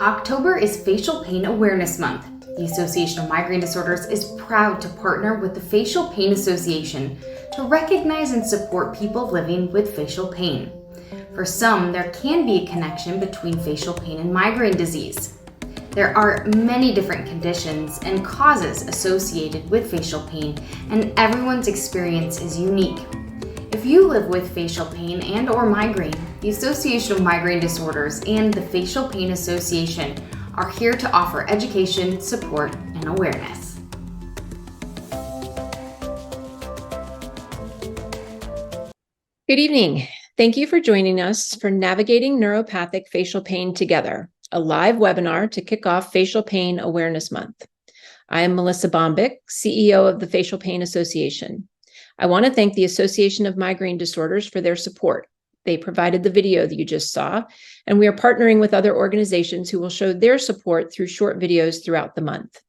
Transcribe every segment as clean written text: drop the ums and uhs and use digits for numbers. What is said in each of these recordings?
October is Facial Pain Awareness Month. The Association of Migraine Disorders is proud to partner with the Facial Pain Association to recognize and support people living with facial pain. For some, there can be a connection between facial pain and migraine disease. There are many different conditions and causes associated with facial pain, and everyone's experience is unique. If you live with facial pain and/or migraine, the Association of Migraine Disorders and the Facial Pain Association are here to offer education, support, and awareness. Good evening. Thank you for joining us for Navigating Neuropathic Facial Pain Together, a live webinar to kick off Facial Pain Awareness Month. I am Melissa Bombick, CEO of the Facial Pain Association. I want to thank the Association of Migraine Disorders for their support. They provided the video that you just saw, and we are partnering with other organizations who will show their support through short videos throughout the month.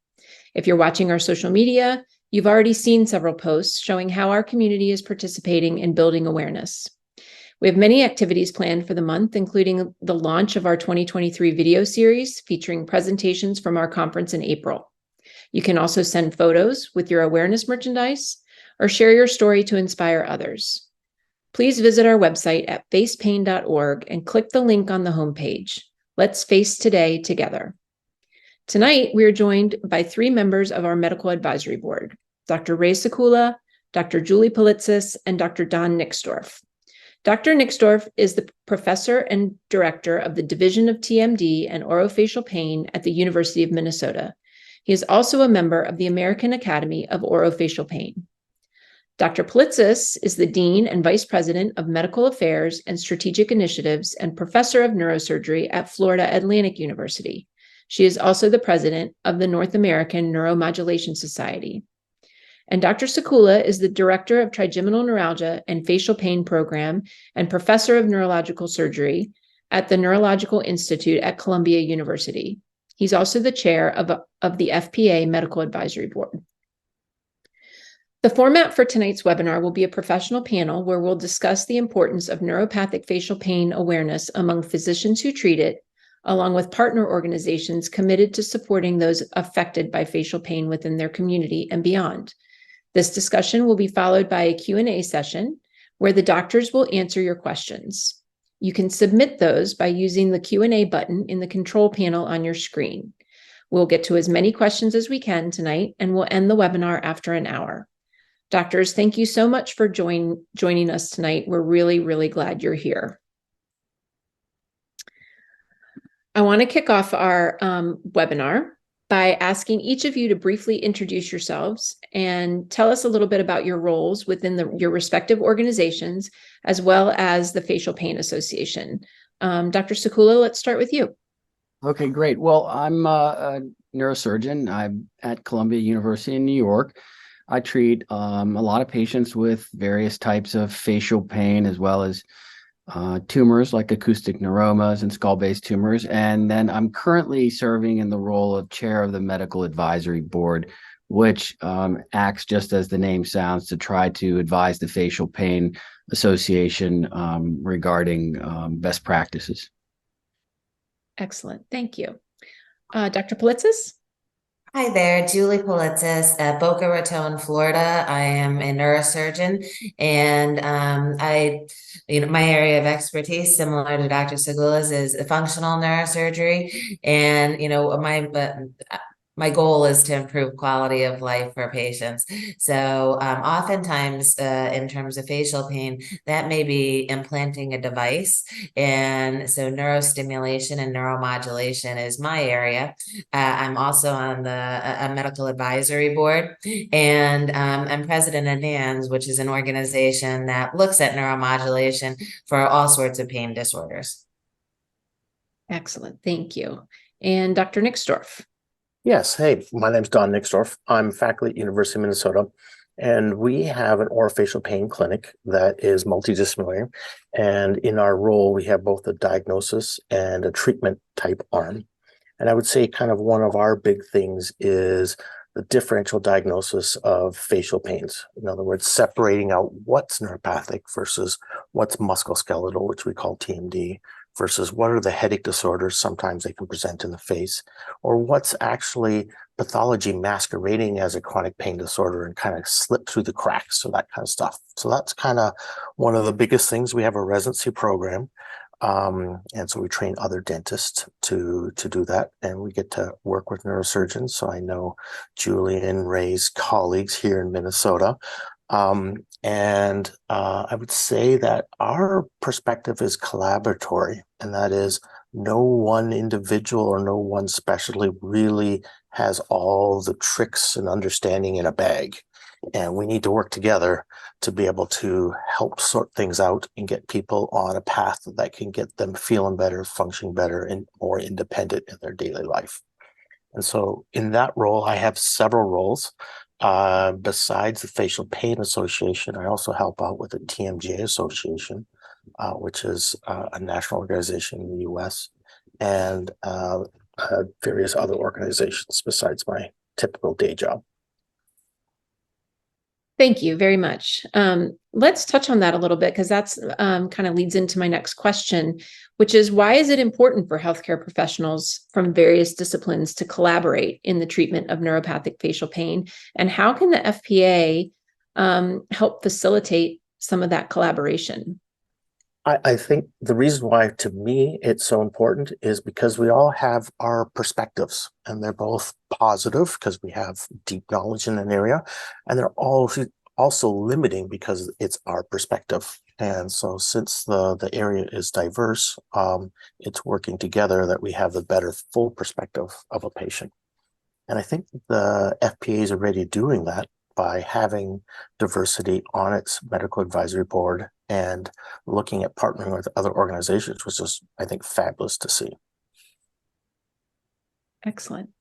If you're watching our social media, you've already seen several posts showing how our community is participating in building awareness. We have many activities planned for the month, including the launch of our 2023 video series featuring presentations from our conference in April. You can also send photos with your awareness merchandise or share your story to inspire others. Please visit our website at facepain.org and click the link on the homepage. Let's face today together. Tonight, we are joined by three members of our Medical Advisory Board, Dr. Ray Sekula, Dr. Julie Politzis, and Dr. Don Nixdorf. Dr. Nixdorf is the professor and director of the Division of TMD and Orofacial Pain at the University of Minnesota. He is also a member of the American Academy of Orofacial Pain. Dr. Politzis is the Dean and Vice President of Medical Affairs and Strategic Initiatives and Professor of Neurosurgery at Florida Atlantic University. She is also the President of the North American Neuromodulation Society. And Dr. Sekula is the Director of Trigeminal Neuralgia and Facial Pain Program and Professor of Neurological Surgery at the Neurological Institute at Columbia University. He's also the Chair of the FPA Medical Advisory Board. The format for tonight's webinar will be a professional panel where we'll discuss the importance of neuropathic facial pain awareness among physicians who treat it, along with partner organizations committed to supporting those affected by facial pain within their community and beyond. This discussion will be followed by a Q&A session where the doctors will answer your questions. You can submit those by using the Q&A button in the control panel on your screen. We'll get to as many questions as we can tonight, and we'll end the webinar after an hour. Doctors, thank you so much for joining us tonight. We're really, really glad you're here. I want to kick off our webinar by asking each of you to briefly introduce yourselves and tell us a little bit about your roles within your respective organizations, as well as the Facial Pain Association. Dr. Sekula, let's start with you. Okay, great. Well, I'm a neurosurgeon. I'm at Columbia University in New York. I treat a lot of patients with various types of facial pain, as well as tumors like acoustic neuromas and skull-based tumors. And then I'm currently serving in the role of chair of the Medical Advisory Board, which acts just as the name sounds to try to advise the Facial Pain Association regarding best practices. Excellent. Thank you. Dr. Politzis? Hi there, Julie Politzis at Boca Raton, Florida. I am a neurosurgeon, and my area of expertise, similar to Dr. Segula's, is functional neurosurgery. And my goal is to improve quality of life for patients. So oftentimes in terms of facial pain, that may be implanting a device. And so neurostimulation and neuromodulation is my area. I'm also on the Medical Advisory Board, and I'm president of NANS, which is an organization that looks at neuromodulation for all sorts of pain disorders. Excellent. Thank you. And Dr. Nixdorf? Yes. Hey, my name's Don Nixdorf. I'm faculty at University of Minnesota, and we have an orofacial pain clinic that is multidisciplinary. And in our role, we have both a diagnosis and a treatment type arm. And I would say kind of one of our big things is the differential diagnosis of facial pains. In other words, separating out what's neuropathic versus what's musculoskeletal, which we call TMD, versus what are the headache disorders, sometimes they can present in the face, or what's actually pathology masquerading as a chronic pain disorder and kind of slip through the cracks, so that kind of stuff. So that's kind of one of the biggest things. We have a residency program. And so we train other dentists to do that, and we get to work with neurosurgeons. So I know Julian Ray's colleagues here in Minnesota. I would say that our perspective is collaboratory, and that is no one individual or no one specialty really has all the tricks and understanding in a bag. And we need to work together to be able to help sort things out and get people on a path that can get them feeling better, functioning better, and more independent in their daily life. And so in that role, I have several roles. Besides the Facial Pain Association, I also help out with the TMJ Association, which is a national organization in the US, and various other organizations besides my typical day job. Thank you very much. Let's touch on that a little bit, because that's kind of leads into my next question, which is, why is it important for healthcare professionals from various disciplines to collaborate in the treatment of neuropathic facial pain? And how can the FPA help facilitate some of that collaboration? I think the reason why, to me, it's so important is because we all have our perspectives, and they're both positive because we have deep knowledge in an area, and they're also limiting because it's our perspective. And so since the area is diverse, it's working together that we have the better full perspective of a patient. And I think the FPA is already doing that by having diversity on its medical advisory board and looking at partnering with other organizations, which is, I think, fabulous to see. Excellent.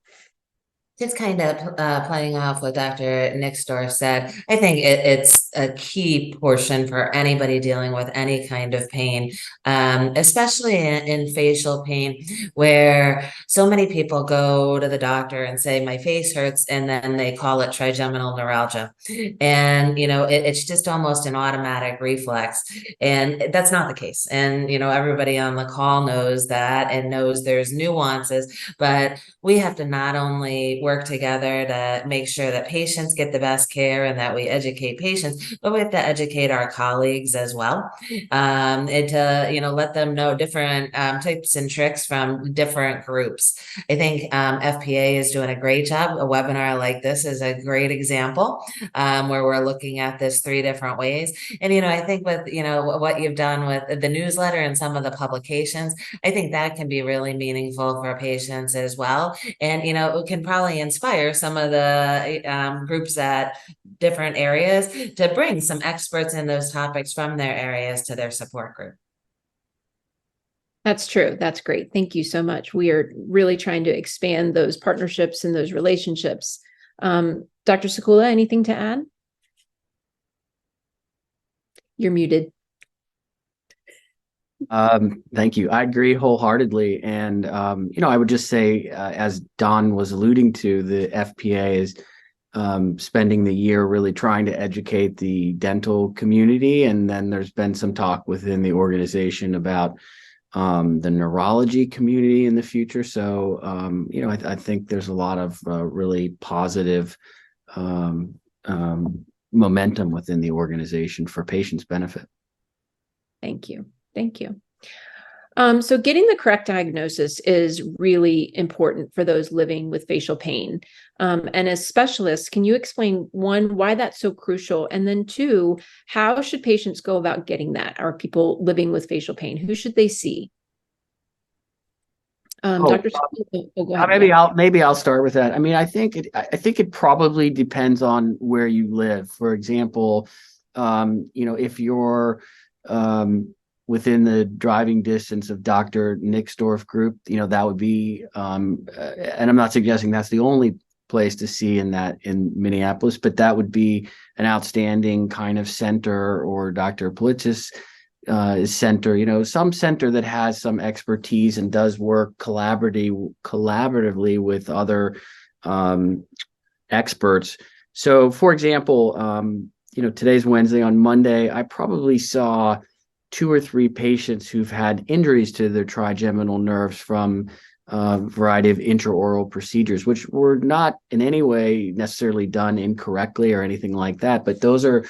Just kind of playing off what Dr. Nixdorf said, I think it's a key portion for anybody dealing with any kind of pain, especially in facial pain, where so many people go to the doctor and say, my face hurts, and then they call it trigeminal neuralgia. And, it's just almost an automatic reflex. And that's not the case. And, everybody on the call knows that and knows there's nuances, but we have to not only work together to make sure that patients get the best care and that we educate patients, but we have to educate our colleagues as well, and to let them know different tips and tricks from different groups. I think FPA is doing a great job. A webinar like this is a great example, where we're looking at this 3 different ways. And I think with what you've done with the newsletter and some of the publications, I think that can be really meaningful for patients as well. And, it can probably inspire some of the groups at different areas to bring some experts in those topics from their areas to their support group. That's true. That's great. Thank you so much. We are really trying to expand those partnerships and those relationships. Dr. Sakula, anything to add? You're muted. Thank you. I agree wholeheartedly. And, I would just say, as Don was alluding to, the FPA is spending the year really trying to educate the dental community. And then there's been some talk within the organization about the neurology community in the future. So, I think there's a lot of really positive momentum within the organization for patients' benefit. Thank you. Thank you. So getting the correct diagnosis is really important for those living with facial pain. And as specialists, can you explain, 1, why that's so crucial? And then 2, how should patients go about getting that? Or people living with facial pain, who should they see? Dr. Go ahead. Maybe I'll start with that. I mean, I think it probably depends on where you live. For example, if you're within the driving distance of Dr. Nixdorf group, that would be, and I'm not suggesting that's the only place to see in Minneapolis, but that would be an outstanding kind of center, or Dr. Politz's center, some center that has some expertise and does work collaboratively with other experts. So, for example, today's Wednesday. On Monday, I probably saw 2 or 3 patients who've had injuries to their trigeminal nerves from a variety of intraoral procedures, which were not in any way necessarily done incorrectly or anything like that. But those are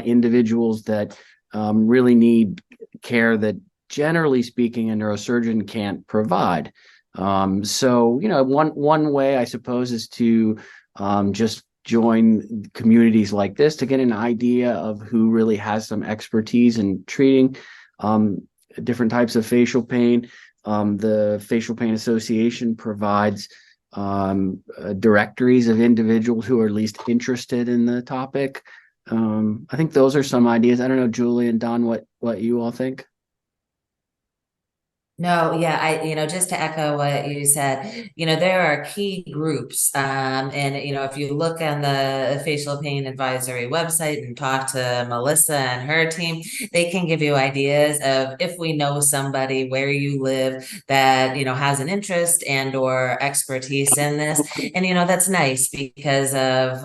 individuals that really need care that, generally speaking, a neurosurgeon can't provide. So, one way, I suppose, is to just join communities like this to get an idea of who really has some expertise in treating different types of facial pain. The Facial Pain Association provides directories of individuals who are at least interested in the topic. I think those are some ideas. I don't know, Julie and Don, what you all think? No, yeah, just to echo what you said, there are key groups. And, if you look on the Facial Pain Advisory website and talk to Melissa and her team, they can give you ideas of if we know somebody where you live that, has an interest and or expertise in this. And, that's nice because of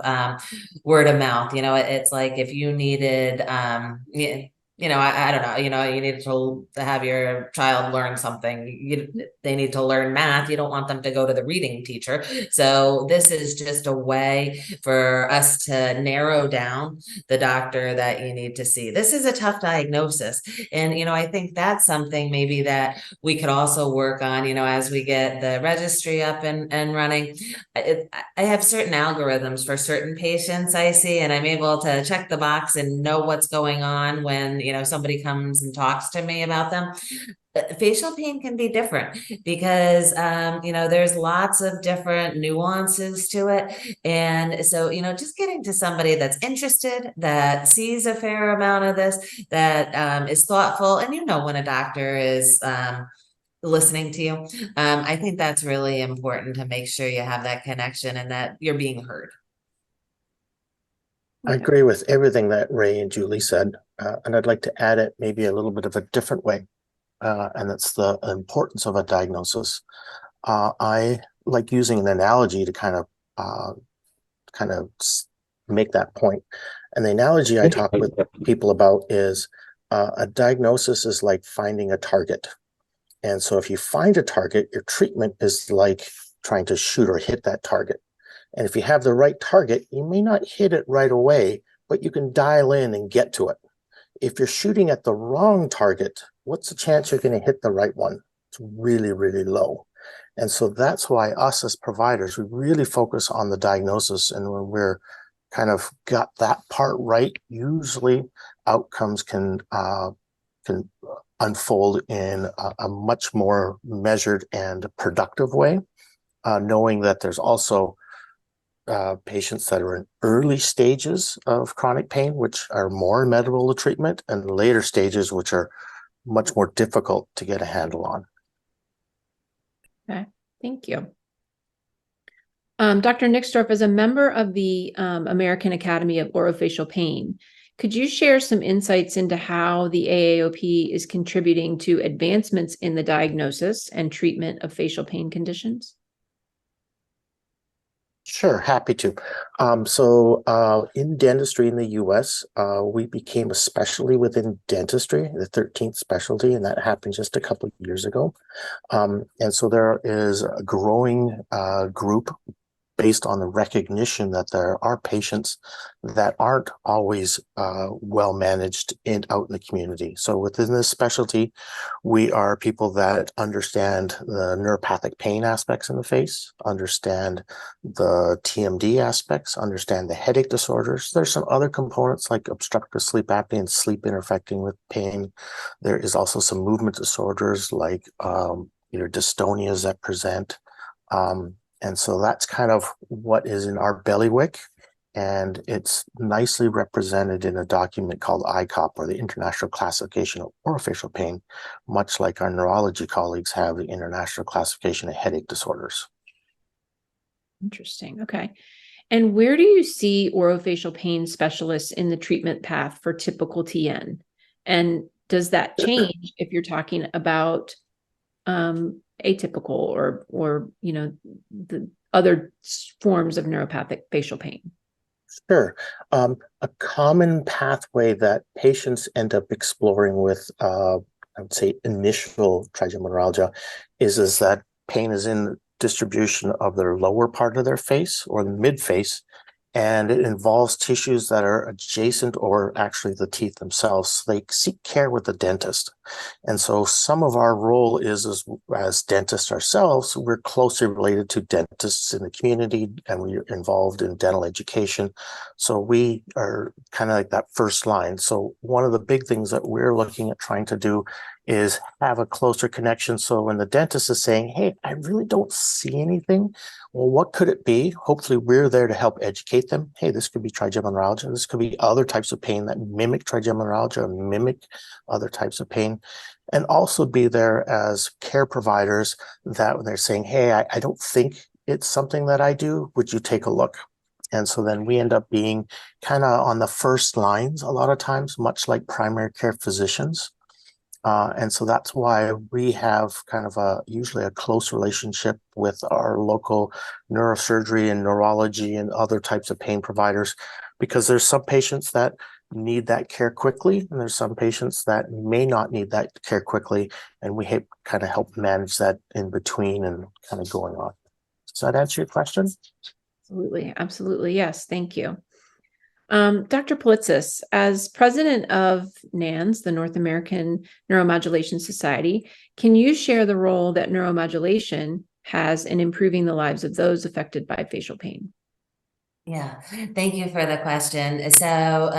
word of mouth. It's like if you needed, I don't know, you need to have your child learn something. They need to learn math. You don't want them to go to the reading teacher. So this is just a way for us to narrow down the doctor that you need to see. This is a tough diagnosis. And, I think that's something maybe that we could also work on, as we get the registry up and running. I have certain algorithms for certain patients I see, and I'm able to check the box and know what's going on when, somebody comes and talks to me about them. Facial pain can be different because, there's lots of different nuances to it. And so, just getting to somebody that's interested, that sees a fair amount of this, that is thoughtful, and when a doctor is listening to you. I think that's really important to make sure you have that connection and that you're being heard. I agree with everything that Ray and Julie said, and I'd like to add it maybe a little bit of a different way, and that's the importance of a diagnosis. I like using an analogy to kind of make that point. And the analogy I talk with people about is a diagnosis is like finding a target. And so if you find a target, your treatment is like trying to shoot or hit that target. And if you have the right target, you may not hit it right away, but you can dial in and get to it. If you're shooting at the wrong target, what's the chance you're going to hit the right one? It's really, really low. And so that's why us as providers, we really focus on the diagnosis. And when we're kind of got that part right, usually outcomes can unfold in a much more measured and productive way, knowing that there's also patients that are in early stages of chronic pain, which are more amenable to treatment, and later stages, which are much more difficult to get a handle on. Okay, thank you. Dr. Nixdorf, as a member of the American Academy of Orofacial Pain, could you share some insights into how the AAOP is contributing to advancements in the diagnosis and treatment of facial pain conditions? Sure, happy to. So in dentistry in the US, we became a specialty within dentistry, the 13th specialty, and that happened just a couple of years ago. And so there is a growing group based on the recognition that there are patients that aren't always well managed out in the community. So within this specialty, we are people that understand the neuropathic pain aspects in the face, understand the TMD aspects, understand the headache disorders. There's some other components like obstructive sleep apnea and sleep interfecting with pain. There is also some movement disorders like dystonias that present. And so that's kind of what is in our bailiwick. And it's nicely represented in a document called ICOP, or the International Classification of Orofacial Pain, much like our neurology colleagues have the International Classification of Headache Disorders. Interesting. Okay. And where do you see orofacial pain specialists in the treatment path for typical TN? And does that change if you're talking about atypical or the other forms of neuropathic facial pain? Sure. A common pathway that patients end up exploring with, I would say, initial trigeminal neuralgia is that pain is in distribution of their lower part of their face or the mid face, and it involves tissues that are adjacent or actually the teeth themselves. So they seek care with the dentist. And so some of our role is as dentists ourselves, we're closely related to dentists in the community and we're involved in dental education. So we are kind of like that first line. So one of the big things that we're looking at trying to do is have a closer connection. So when the dentist is saying, hey, I really don't see anything, well, what could it be? Hopefully we're there to help educate them. Hey, this could be trigeminal neuralgia. This could be other types of pain that mimic trigeminal neuralgia, mimic other types of pain, and also be there as care providers that when they're saying, hey, I don't think it's something that I do, would you take a look? And so then we end up being kind of on the first lines a lot of times, much like primary care physicians. And so that's why we have kind of usually a close relationship with our local neurosurgery and neurology and other types of pain providers, because there's some patients that need that care quickly, and there's some patients that may not need that care quickly, and we kind of help manage that in between and kind of going on. Does that answer your question? Absolutely. Absolutely. Yes. Thank you. Dr. Politzis, as president of NANS, the North American Neuromodulation Society, can you share the role that neuromodulation has in improving the lives of those affected by facial pain? Yeah, thank you for the question. So,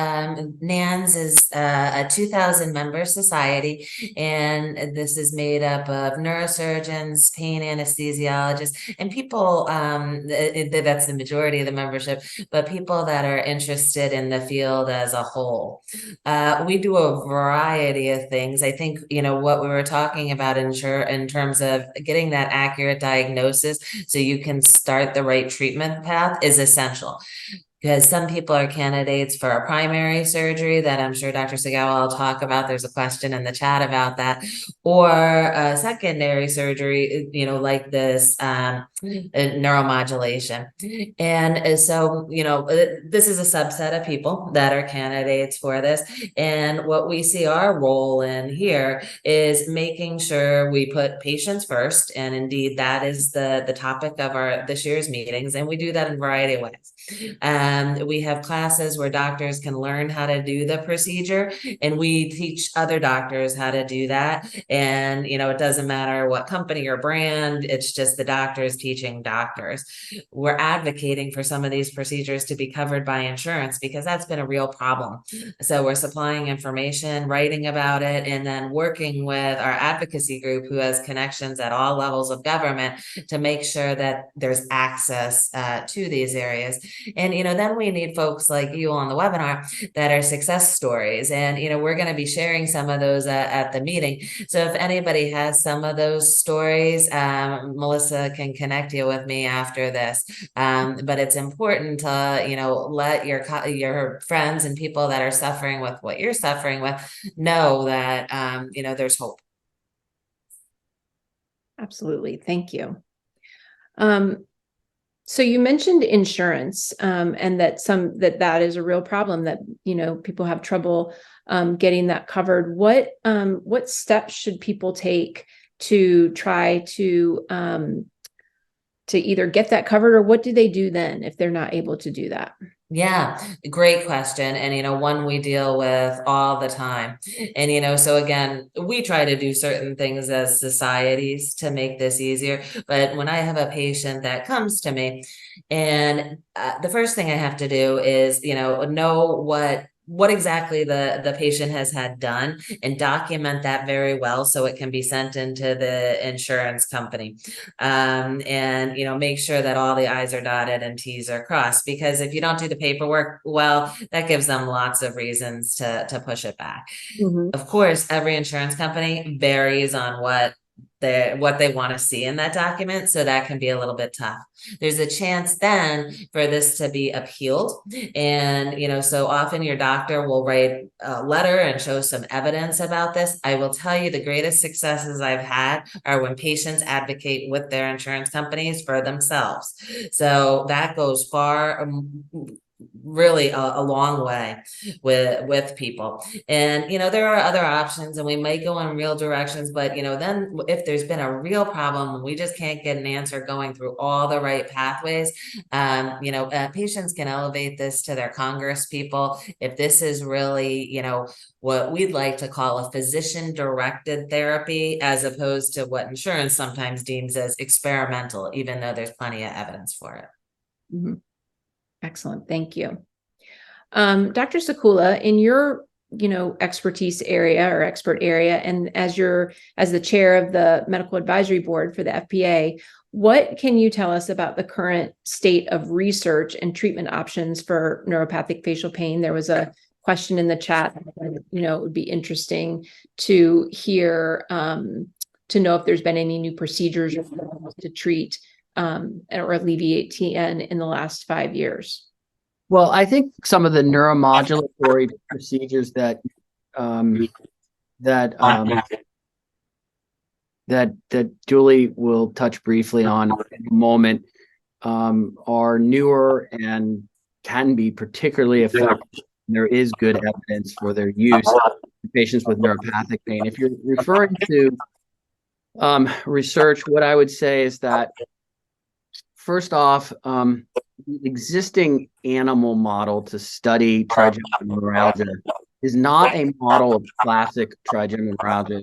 NANS is a 2,000 member society, and this is made up of neurosurgeons, pain anesthesiologists, and people, that's the majority of the membership, but people that are interested in the field as a whole. We do a variety of things. I think, what we were talking about in terms of getting that accurate diagnosis so you can start the right treatment path is essential, because some people are candidates for a primary surgery that I'm sure Dr. Sagawa will talk about. There's a question in the chat about that, or a secondary surgery, like this neuromodulation. And so, this is a subset of people that are candidates for this. And what we see our role in here is making sure we put patients first. And indeed, that is the topic of our this year's meetings. And we do that in a variety of ways. We have classes where doctors can learn how to do the procedure, and we teach other doctors how to do that. And, it doesn't matter what company or brand, it's just the doctors teaching doctors. We're advocating for some of these procedures to be covered by insurance because that's been a real problem. So we're supplying information, writing about it, and then working with our advocacy group who has connections at all levels of government to make sure that there's access to these areas. And, then we need folks like you on the webinar that are success stories. And, we're going to be sharing some of those at the meeting. So if anybody has some of those stories, Melissa can connect you with me after this. But it's important to, let your friends and people that are suffering with what you're suffering with know that, there's hope. Absolutely. Thank you. So you mentioned insurance, and that is a real problem that, people have trouble getting that covered. What steps should people take to try to either get that covered, or what do they do then if they're not able to do that? Yeah, great question. And, one we deal with all the time. And, so again, we try to do certain things as societies to make this easier. But when I have a patient that comes to me, and the first thing I have to do is, know what exactly the patient has had done and document that very well so it can be sent into the insurance company. And make sure that all the I's are dotted and T's are crossed, because if you don't do the paperwork well, that gives them lots of reasons to push it back. Mm-hmm. Of course, every insurance company varies on what they want to see in that document. So that can be a little bit tough. There's a chance then for this to be appealed. And, so often your doctor will write a letter and show some evidence about this. I will tell you the greatest successes I've had are when patients advocate with their insurance companies for themselves. So that goes really a long way with people. And there are other options, and we might go in real directions, but then if there's been a real problem and we just can't get an answer going through all the right pathways, patients can elevate this to their Congress people. If this is really what we'd like to call a physician directed therapy, as opposed to what insurance sometimes deems as experimental, even though there's plenty of evidence for it. Mm-hmm. Excellent. Thank you. Dr. Sakula, in your, expertise area or expert area, and as the chair of the medical advisory board for the FPA, what can you tell us about the current state of research and treatment options for neuropathic facial pain? There was a question in the chat, it would be interesting to hear, to know if there's been any new procedures to treat or alleviate TN in the last 5 years. Well, I think some of the neuromodulatory procedures that Julie will touch briefly on in a moment are newer and can be particularly effective. There is good evidence for their use in patients with neuropathic pain. If you're referring to research, what I would say is that, first off, the existing animal model to study trigeminal neuralgia is not a model of classic trigeminal neuralgia.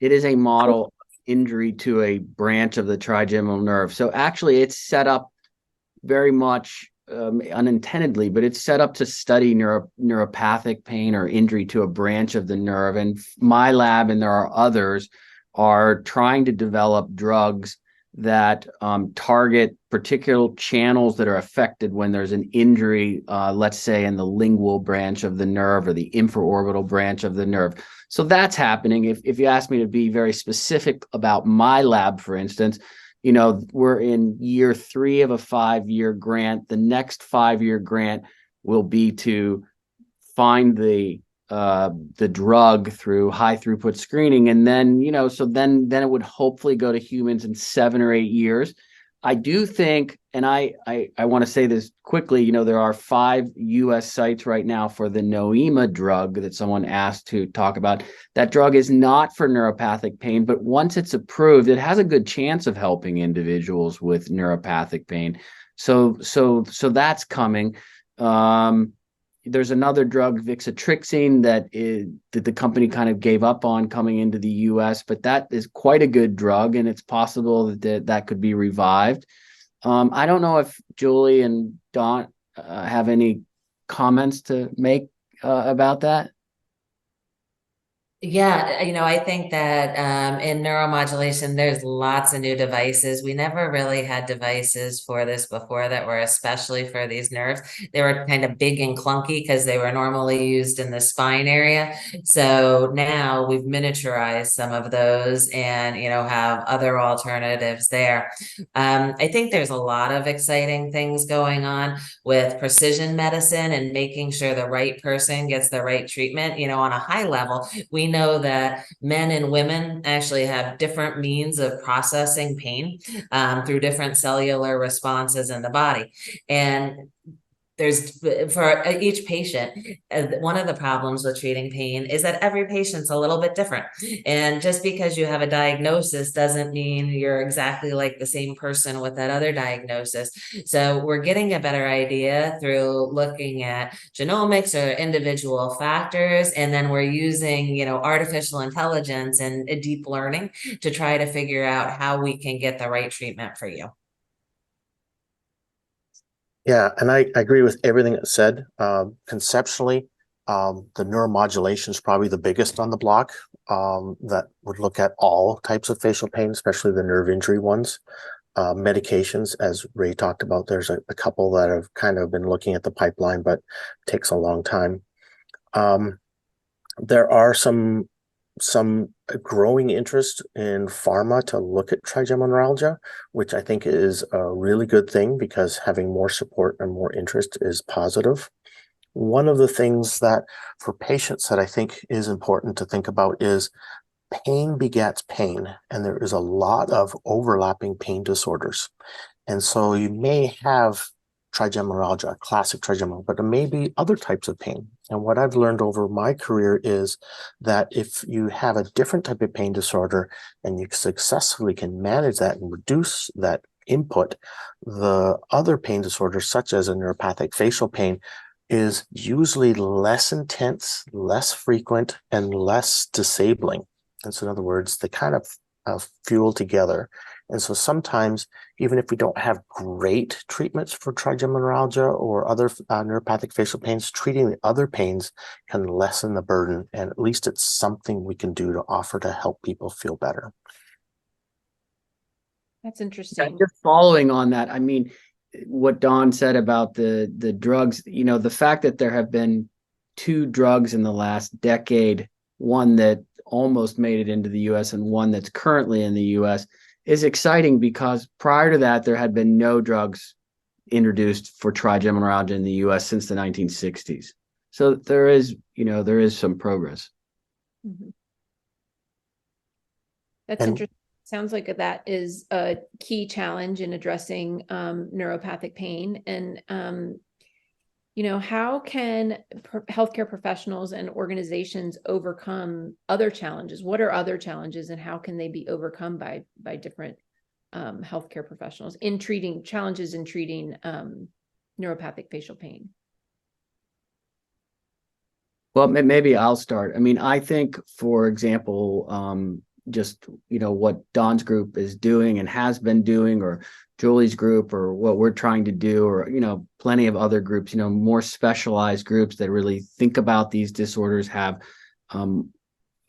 It is a model of injury to a branch of the trigeminal nerve. So actually, it's set up very much unintendedly, but it's set up to study neuropathic pain or injury to a branch of the nerve. And my lab, and there are others, are trying to develop drugs that target particular channels that are affected when there's an injury, let's say in the lingual branch of the nerve or the infraorbital branch of the nerve. So that's happening. If you ask me to be very specific about my lab, for instance, we're in year 3 of a 5-year grant. The next 5-year grant will be to find the drug through high throughput screening, and then then it would hopefully go to humans in 7 or 8 years. I do think, and I want to say this quickly, there are 5 US sites right now for the Noema drug that someone asked to talk about. That drug is not for neuropathic pain, but once it's approved, it has a good chance of helping individuals with neuropathic pain. So that's coming. There's another drug, Vixatrixine, that the company kind of gave up on coming into the US, but that is quite a good drug, and it's possible that could be revived. I don't know if Julie and Don have any comments to make about that. Yeah, I think that in neuromodulation, there's lots of new devices. We never really had devices for this before that were especially for these nerves. They were kind of big and clunky because they were normally used in the spine area. So now we've miniaturized some of those and, have other alternatives there. I think there's a lot of exciting things going on with precision medicine and making sure the right person gets the right treatment. On a high level, we know that men and women actually have different means of processing pain through different cellular responses in the body. And there's, for each patient, one of the problems with treating pain is that every patient's a little bit different. And just because you have a diagnosis doesn't mean you're exactly like the same person with that other diagnosis. So we're getting a better idea through looking at genomics or individual factors. And then we're using, artificial intelligence and deep learning to try to figure out how we can get the right treatment for you. Yeah, and I agree with everything that's said. Conceptually, the neuromodulation is probably the biggest on the block that would look at all types of facial pain, especially the nerve injury ones. Medications, as Ray talked about, there's a couple that have kind of been looking at the pipeline, but takes a long time. There are some growing interest in pharma to look at trigeminal neuralgia, which I think is a really good thing because having more support and more interest is positive. One of the things that for patients that I think is important to think about is pain begets pain, and there is a lot of overlapping pain disorders. And so you may have trigeminal neuralgia, classic trigeminal, but it may be other types of pain. And what I've learned over my career is that if you have a different type of pain disorder and you successfully can manage that and reduce that input, the other pain disorders, such as a neuropathic facial pain, is usually less intense, less frequent, and less disabling. And so in other words, they kind of fuel together. And so sometimes, even if we don't have great treatments for trigeminal neuralgia or other neuropathic facial pains, treating the other pains can lessen the burden. And at least it's something we can do to offer to help people feel better. That's interesting. Just following on that, I mean, what Don said about the drugs, the fact that there have been 2 drugs in the last decade, one that almost made it into the US and one that's currently in the US, is exciting, because prior to that, there had been no drugs introduced for trigeminal neuralgia in the US since the 1960s. So there is some progress. Mm-hmm. That's And interesting. Sounds like that is a key challenge in addressing neuropathic pain. And, how can healthcare professionals and organizations overcome other challenges? What are other challenges, and how can they be overcome by different healthcare professionals in treating neuropathic facial pain? Well, maybe I'll start. I mean, I think, for example, just what Don's group is doing and has been doing, or Julie's group, or what we're trying to do, or plenty of other groups, more specialized groups that really think about these disorders, have a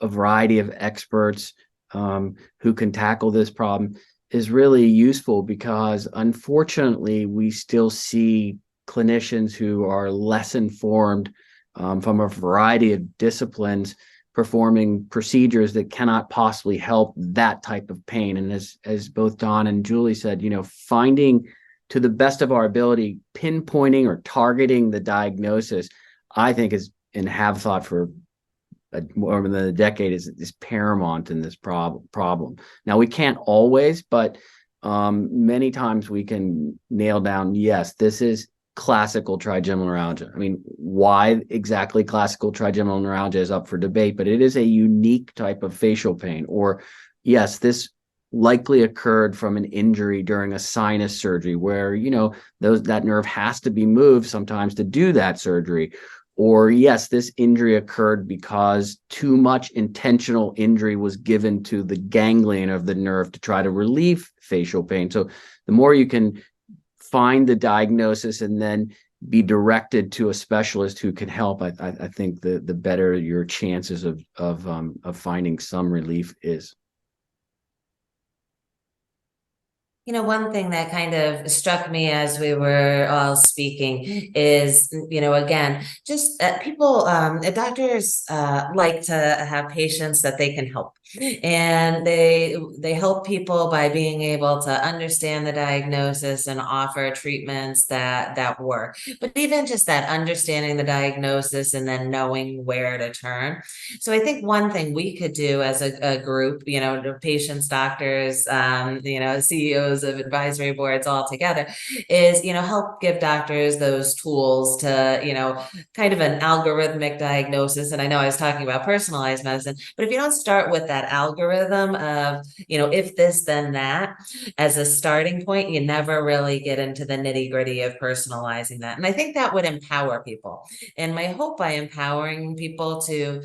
variety of experts who can tackle this problem, is really useful, because unfortunately we still see clinicians who are less informed from a variety of disciplines performing procedures that cannot possibly help that type of pain. And as both Don and Julie said, finding, to the best of our ability, pinpointing or targeting the diagnosis, I think is, and have thought for more than a decade, is paramount in this problem. Now, we can't always, but many times we can nail down, yes, this is classical trigeminal neuralgia. I mean, why exactly classical trigeminal neuralgia is up for debate, but it is a unique type of facial pain. Or, yes, this likely occurred from an injury during a sinus surgery, where that nerve has to be moved sometimes to do that surgery. Or, yes, this injury occurred because too much intentional injury was given to the ganglion of the nerve to try to relieve facial pain. So the more you can find the diagnosis and then be directed to a specialist who can help, I think the better your chances of finding some relief is. One thing that kind of struck me as we were all speaking is, again, just people, doctors like to have patients that they can help. And they help people by being able to understand the diagnosis and offer treatments that work. But even just that understanding the diagnosis and then knowing where to turn. So I think one thing we could do as a group, the patients, doctors, CEOs of advisory boards all together, is help give doctors those tools to kind of an algorithmic diagnosis. And I know I was talking about personalized medicine, but if you don't start with that algorithm of if this then that as a starting point, you never really get into the nitty-gritty of personalizing that. And I think that would empower people. And my hope by empowering people to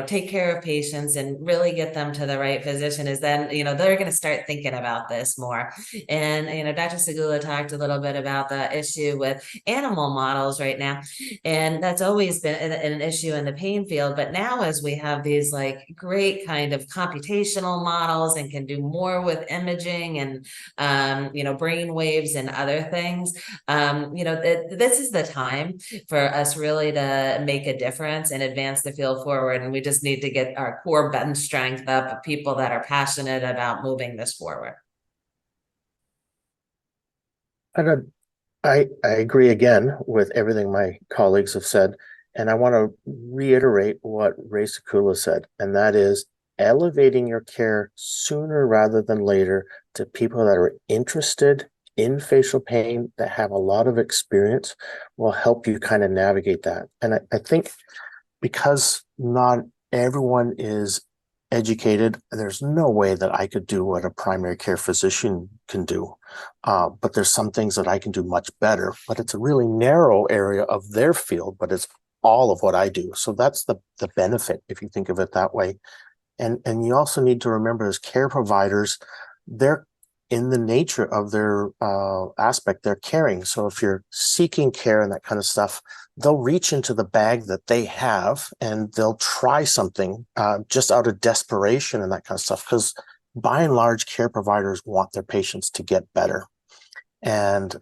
take care of patients and really get them to the right physician is then they're going to start thinking about this more. And Dr. Segula talked a little bit about the issue with animal models right now, and that's always been an issue in the pain field. But now, as we have these like great kind of computational models and can do more with imaging and brain waves and other things, this is the time for us really to make a difference and advance the field forward. And we just need to get our core bench strength up of people that are passionate about moving this forward. I agree again with everything my colleagues have said. And I want to reiterate what Ray Sakula said, and that is elevating your care sooner rather than later to people that are interested in facial pain that have a lot of experience will help you kind of navigate that. And I think because not everyone is educated, there's no way that I could do what a primary care physician can do. But there's some things that I can do much better, but it's a really narrow area of their field, but it's all of what I do. So that's the benefit, if you think of it that way. And you also need to remember, as care providers, they're in the nature of their aspect, they're caring. So if you're seeking care and that kind of stuff, they'll reach into the bag that they have and they'll try something just out of desperation and that kind of stuff. Because by and large, care providers want their patients to get better. And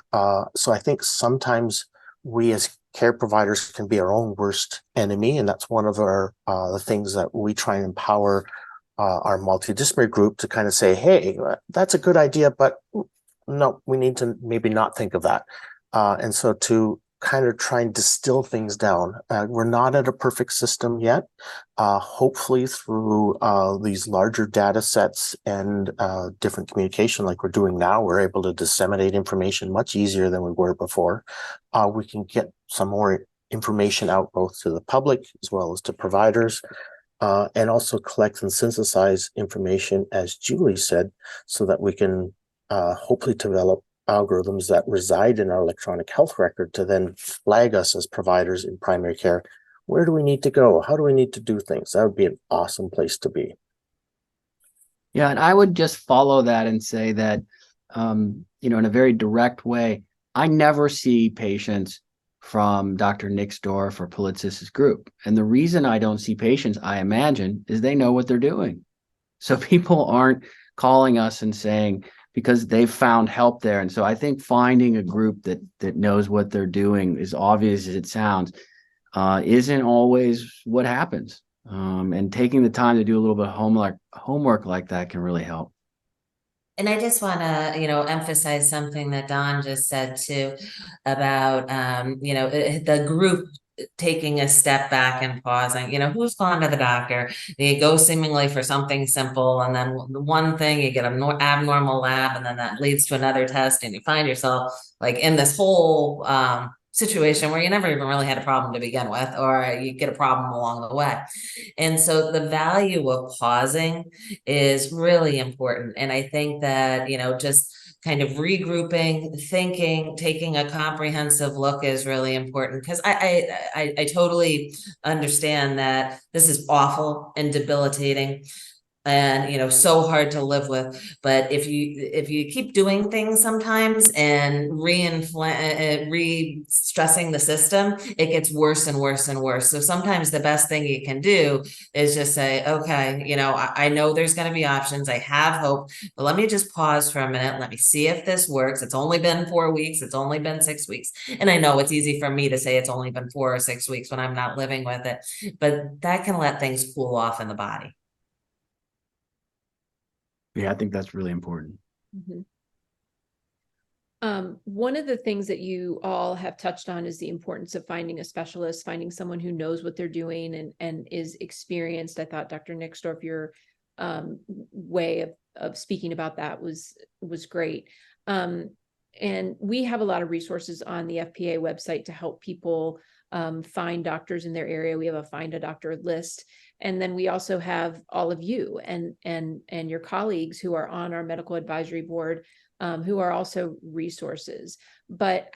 so I think sometimes we as care providers can be our own worst enemy. And that's one of our the things that we try and empower our multidisciplinary group to kind of say, hey, that's a good idea, but no, we need to maybe not think of that. And so to kind of try and distill things down. We're not at a perfect system yet. Hopefully through these larger data sets and different communication like we're doing now, we're able to disseminate information much easier than we were before. We can get some more information out both to the public as well as to providers, and also collect and synthesize information, as Julie said, so that we can hopefully develop algorithms that reside in our electronic health record to then flag us as providers in primary care. Where do we need to go? How do we need to do things? That would be an awesome place to be. Yeah, and I would just follow that and say that, in a very direct way, I never see patients from Dr. Nixdorf or Politzis's group. And the reason I don't see patients, I imagine, is they know what they're doing. So people aren't calling us and saying, because they've found help there. And so I think finding a group that knows what they're doing, as obvious as it sounds, isn't always what happens. And taking the time to do a little bit of homework like that can really help. And I just want to, emphasize something that Don just said too about, the group taking a step back and pausing. Who's gone to the doctor? You go seemingly for something simple, and then one thing you get an abnormal lab, and then that leads to another test, and you find yourself like in this whole situation where you never even really had a problem to begin with, or you get a problem along the way. And so the value of pausing is really important. And I think that, just kind of regrouping, thinking, taking a comprehensive look is really important, because I totally understand that this is awful and debilitating and so hard to live with. But if you keep doing things sometimes and re-stressing the system, it gets worse and worse and worse. So sometimes the best thing you can do is just say, okay, I know there's going to be options, I have hope, but let me just pause for a minute, let me see if this works. It's only been 4 weeks, it's only been 6 weeks, and I know it's easy for me to say it's only been 4 or 6 weeks when I'm not living with it, but that can let things cool off in the body. Yeah, I think that's really important. Mm-hmm. One of the things that you all have touched on is the importance of finding a specialist, finding someone who knows what they're doing and is experienced. I thought Dr. Nixdorf, your way of speaking about that was great. And we have a lot of resources on the FPA website to help people find doctors in their area. We have a Find a Doctor list. And then we also have all of you and your colleagues who are on our medical advisory board, who are also resources. But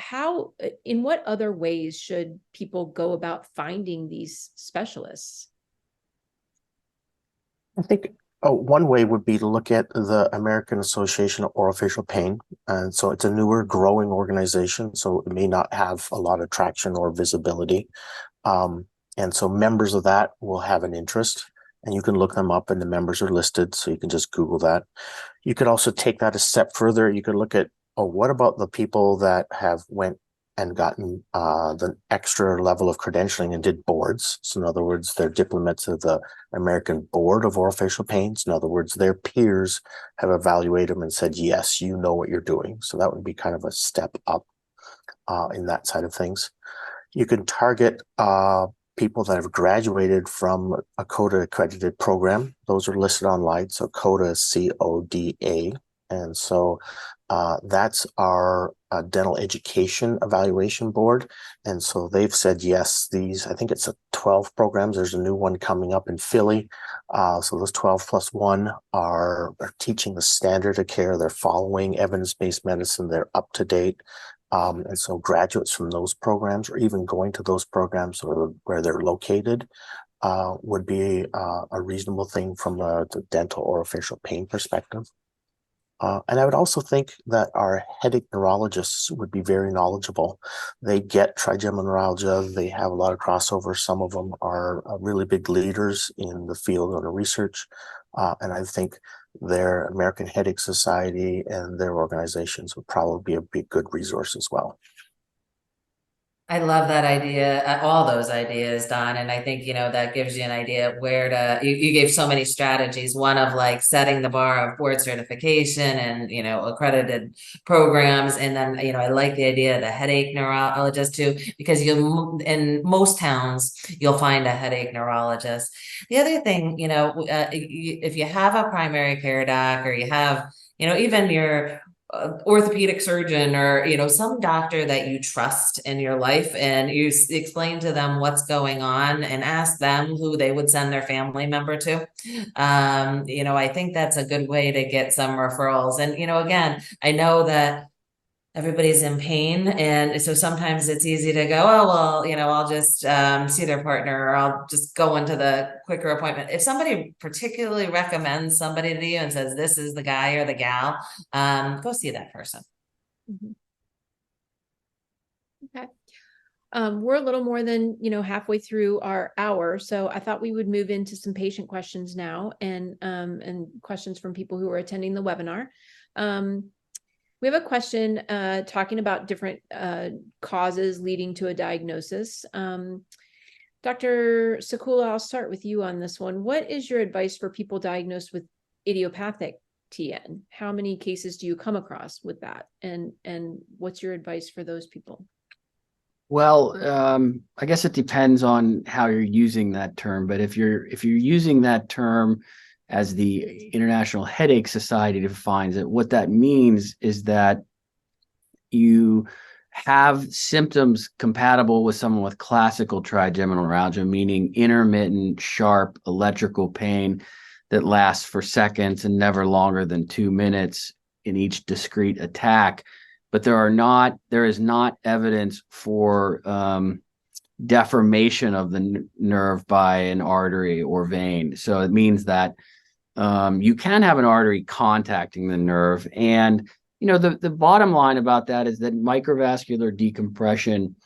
in what other ways should people go about finding these specialists? I think one way would be to look at the American Association of Orofacial Pain. And so it's a newer, growing organization, so it may not have a lot of traction or visibility. And so members of that will have an interest, and you can look them up, and the members are listed, so you can just Google that. You could also take that a step further. You could look at, what about the people that have went and gotten the extra level of credentialing and did boards? So in other words, they're diplomats of the American Board of Orofacial Pains. In other words, their peers have evaluated them and said, yes, you know what you're doing. So that would be kind of a step up in that side of things. You can target people that have graduated from a CODA accredited program. Those are listed online. So CODA is CODA. And so That's our dental education evaluation board. And so they've said, yes, I think it's 12 programs. There's a new one coming up in Philly. So those 12 plus one are teaching the standard of care. They're following evidence-based medicine. They're up to date. And so graduates from those programs, or even going to those programs or where they're located, would be a reasonable thing from the dental or facial pain perspective. And I would also think that our headache neurologists would be very knowledgeable. They get trigeminal neuralgia. They have a lot of crossover. Some of them are really big leaders in the field of the research. And I think their American Headache Society and their organizations would probably be a big, good resource as well. I love that idea, all those ideas, Don. And I think, that gives you an idea of where you gave so many strategies, one of like setting the bar of board certification and, accredited programs. And then, I like the idea of the headache neurologist too, because in most towns, you'll find a headache neurologist. The other thing, if you have a primary care doc, or you have, even your orthopedic surgeon, or some doctor that you trust in your life, and you explain to them what's going on and ask them who they would send their family member to. I think that's a good way to get some referrals. And again, I know that everybody's in pain, and so sometimes it's easy to go, oh well, I'll just see their partner, or I'll just go into the quicker appointment. If somebody particularly recommends somebody to you and says this is the guy or the gal, go see that person. Mm-hmm. Okay. We're a little more than halfway through our hour, so I thought we would move into some patient questions now, and questions from people who are attending the webinar. We have a question talking about different causes leading to a diagnosis. Dr. Sakula, I'll start with you on this one. What is your advice for people diagnosed with idiopathic TN? How many cases do you come across with that? And what's your advice for those people? Well, I guess it depends on how you're using that term. But if you're using that term as the International Headache Society defines it, what that means is that you have symptoms compatible with someone with classical trigeminal neuralgia, meaning intermittent, sharp electrical pain that lasts for seconds and never longer than 2 minutes in each discrete attack. But there is not evidence for deformation of the nerve by an artery or vein. So it means that you can have an artery contacting the nerve. And, the bottom line about that is that microvascular decompression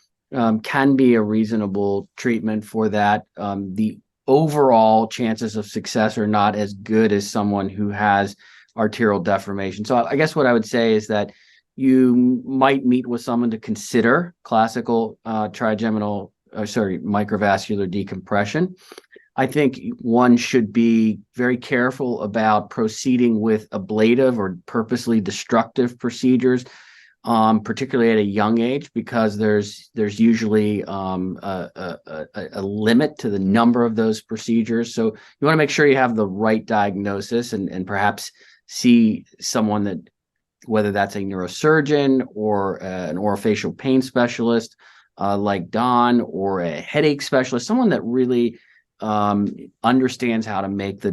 can be a reasonable treatment for that. The overall chances of success are not as good as someone who has arterial deformation. So I guess what I would say is that you might meet with someone to consider classical microvascular decompression. I think one should be very careful about proceeding with ablative or purposely destructive procedures, particularly at a young age, because there's usually a limit to the number of those procedures. So you want to make sure you have the right diagnosis, and perhaps see someone that, whether that's a neurosurgeon or an orofacial pain specialist like Don, or a headache specialist, someone that really understands how to make the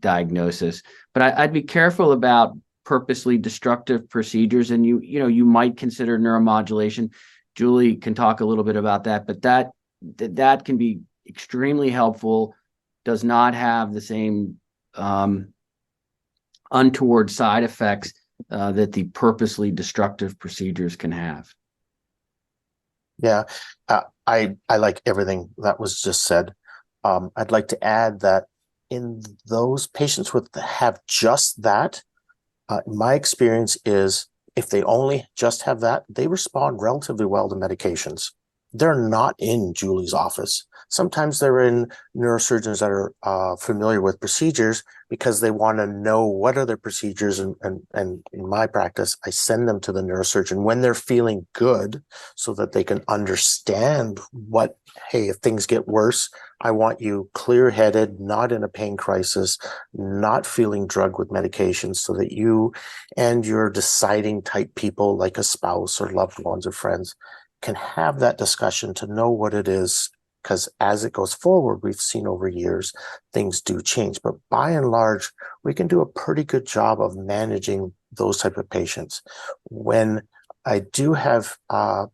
diagnosis. But I'd be careful about purposely destructive procedures, and you might consider neuromodulation. Julie can talk a little bit about that, but that can be extremely helpful. Does not have the same untoward side effects that the purposely destructive procedures can have. Yeah, I like everything that was just said. I'd like to add that in those patients have just that, my experience is if they only just have that, they respond relatively well to medications. They're not in Julie's office. Sometimes they're in neurosurgeons that are familiar with procedures because they want to know what are their procedures. And in my practice, I send them to the neurosurgeon when they're feeling good so that they can understand what, hey, if things get worse, I want you clear-headed, not in a pain crisis, not feeling drugged with medications, so that you and your deciding type people like a spouse or loved ones or friends can have that discussion to know what it is. Because as it goes forward, we've seen over years, things do change. But by and large, we can do a pretty good job of managing those type of patients. When I do have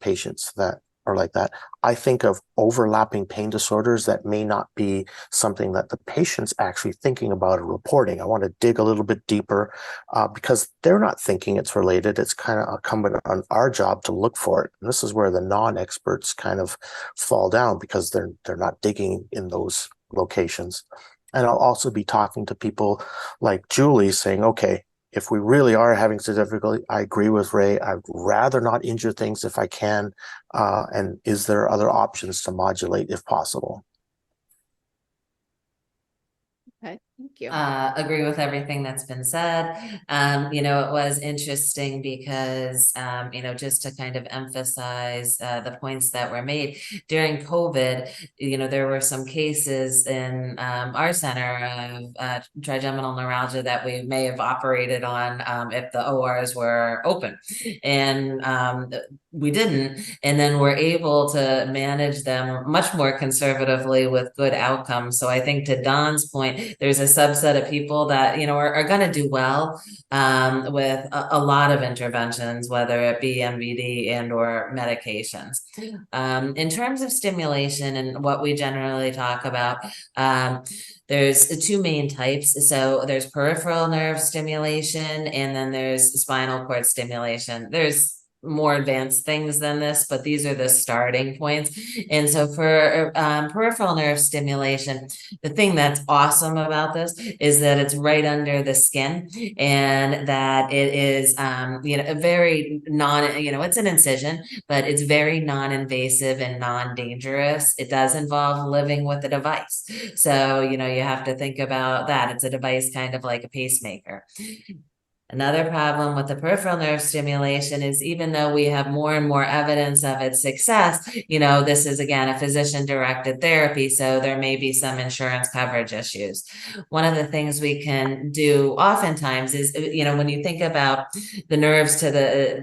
patients that are like that, I think of overlapping pain disorders that may not be something that the patient's actually thinking about or reporting. I want to dig a little bit deeper because they're not thinking it's related. It's kind of incumbent on our job to look for it. And this is where the non-experts kind of fall down because they're not digging in those locations. And I'll also be talking to people like Julie saying, okay, if we really are having some difficulty, I agree with Ray. I'd rather not injure things if I can. And is there other options to modulate if possible? Okay, thank you. Agree with everything that's been said. It was interesting because, just to kind of emphasize the points that were made during COVID, there were some cases in our center of trigeminal neuralgia that we may have operated on if the ORs were open. And we didn't, and then we're able to manage them much more conservatively with good outcomes. So I think to Don's point, there's a subset of people that are going to do well with a lot of interventions, whether it be MVD and or medications. In terms of stimulation and what we generally talk about, there's two main types. So there's peripheral nerve stimulation, and then there's spinal cord stimulation. There's more advanced things than this, but these are the starting points. And so for peripheral nerve stimulation, the thing that's awesome about this is that it's right under the skin, and that it is a very it's an incision, but it's very non-invasive and non-dangerous. It does involve living with a device, so you have to think about that. It's a device kind of like a pacemaker. Another problem with the peripheral nerve stimulation is, even though we have more and more evidence of its success, this is, again, a physician-directed therapy, so there may be some insurance coverage issues. One of the things we can do oftentimes is, when you think about the nerves to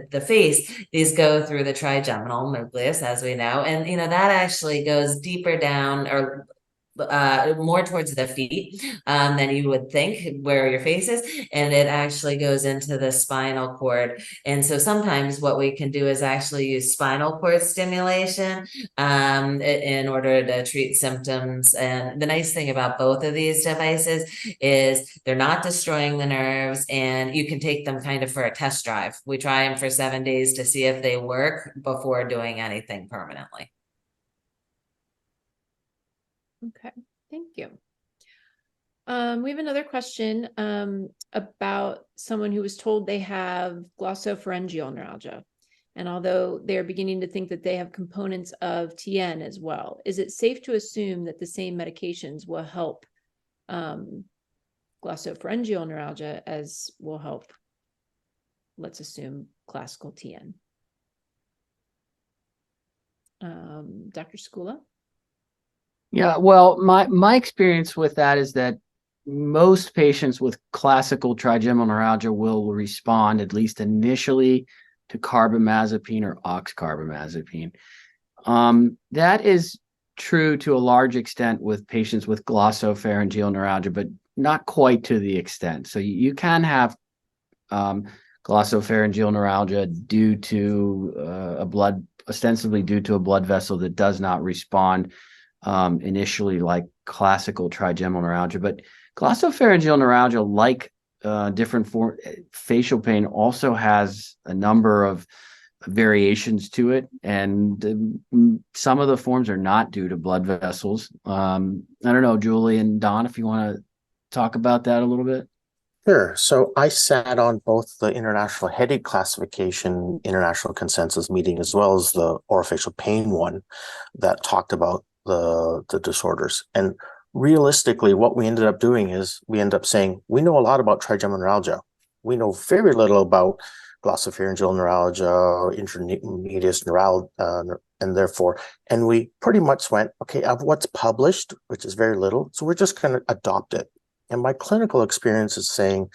the face, these go through the trigeminal nucleus, as we know, and, that actually goes deeper down, or more towards the feet than you would think, where your face is, and it actually goes into the spinal cord. And so sometimes what we can do is actually use spinal cord stimulation in order to treat symptoms. And the nice thing about both of these devices is they're not destroying the nerves, and you can take them kind of for a test drive. We try them for 7 days to see if they work before doing anything permanently. Okay, thank you. We have another question about someone who was told they have glossopharyngeal neuralgia. And although they're beginning to think that they have components of TN as well, is it safe to assume that the same medications will help glossopharyngeal neuralgia as will help, let's assume, classical TN? Dr. Skula? Yeah, well, my experience with that is that most patients with classical trigeminal neuralgia will respond, at least initially, to carbamazepine or oxcarbamazepine. That is true to a large extent with patients with glossopharyngeal neuralgia, but not quite to the extent. So you can have glossopharyngeal neuralgia due to ostensibly due to a blood vessel that does not respond initially like classical trigeminal neuralgia. But glossopharyngeal neuralgia, like different facial pain, also has a number of variations to it, and some of the forms are not due to blood vessels. I don't know, Julie and Don, if you want to talk about that a little bit. Sure. So I sat on both the International Headache Classification International Consensus meeting as well as the Orofacial Pain one that talked about the disorders. And realistically, what we ended up doing is we end up saying, we know a lot about trigeminal neuralgia. We know very little about glossopharyngeal neuralgia, intramedius neuralgia, and we pretty much went, okay, of what's published, which is very little, so we're just going to adopt it. And my clinical experience is saying,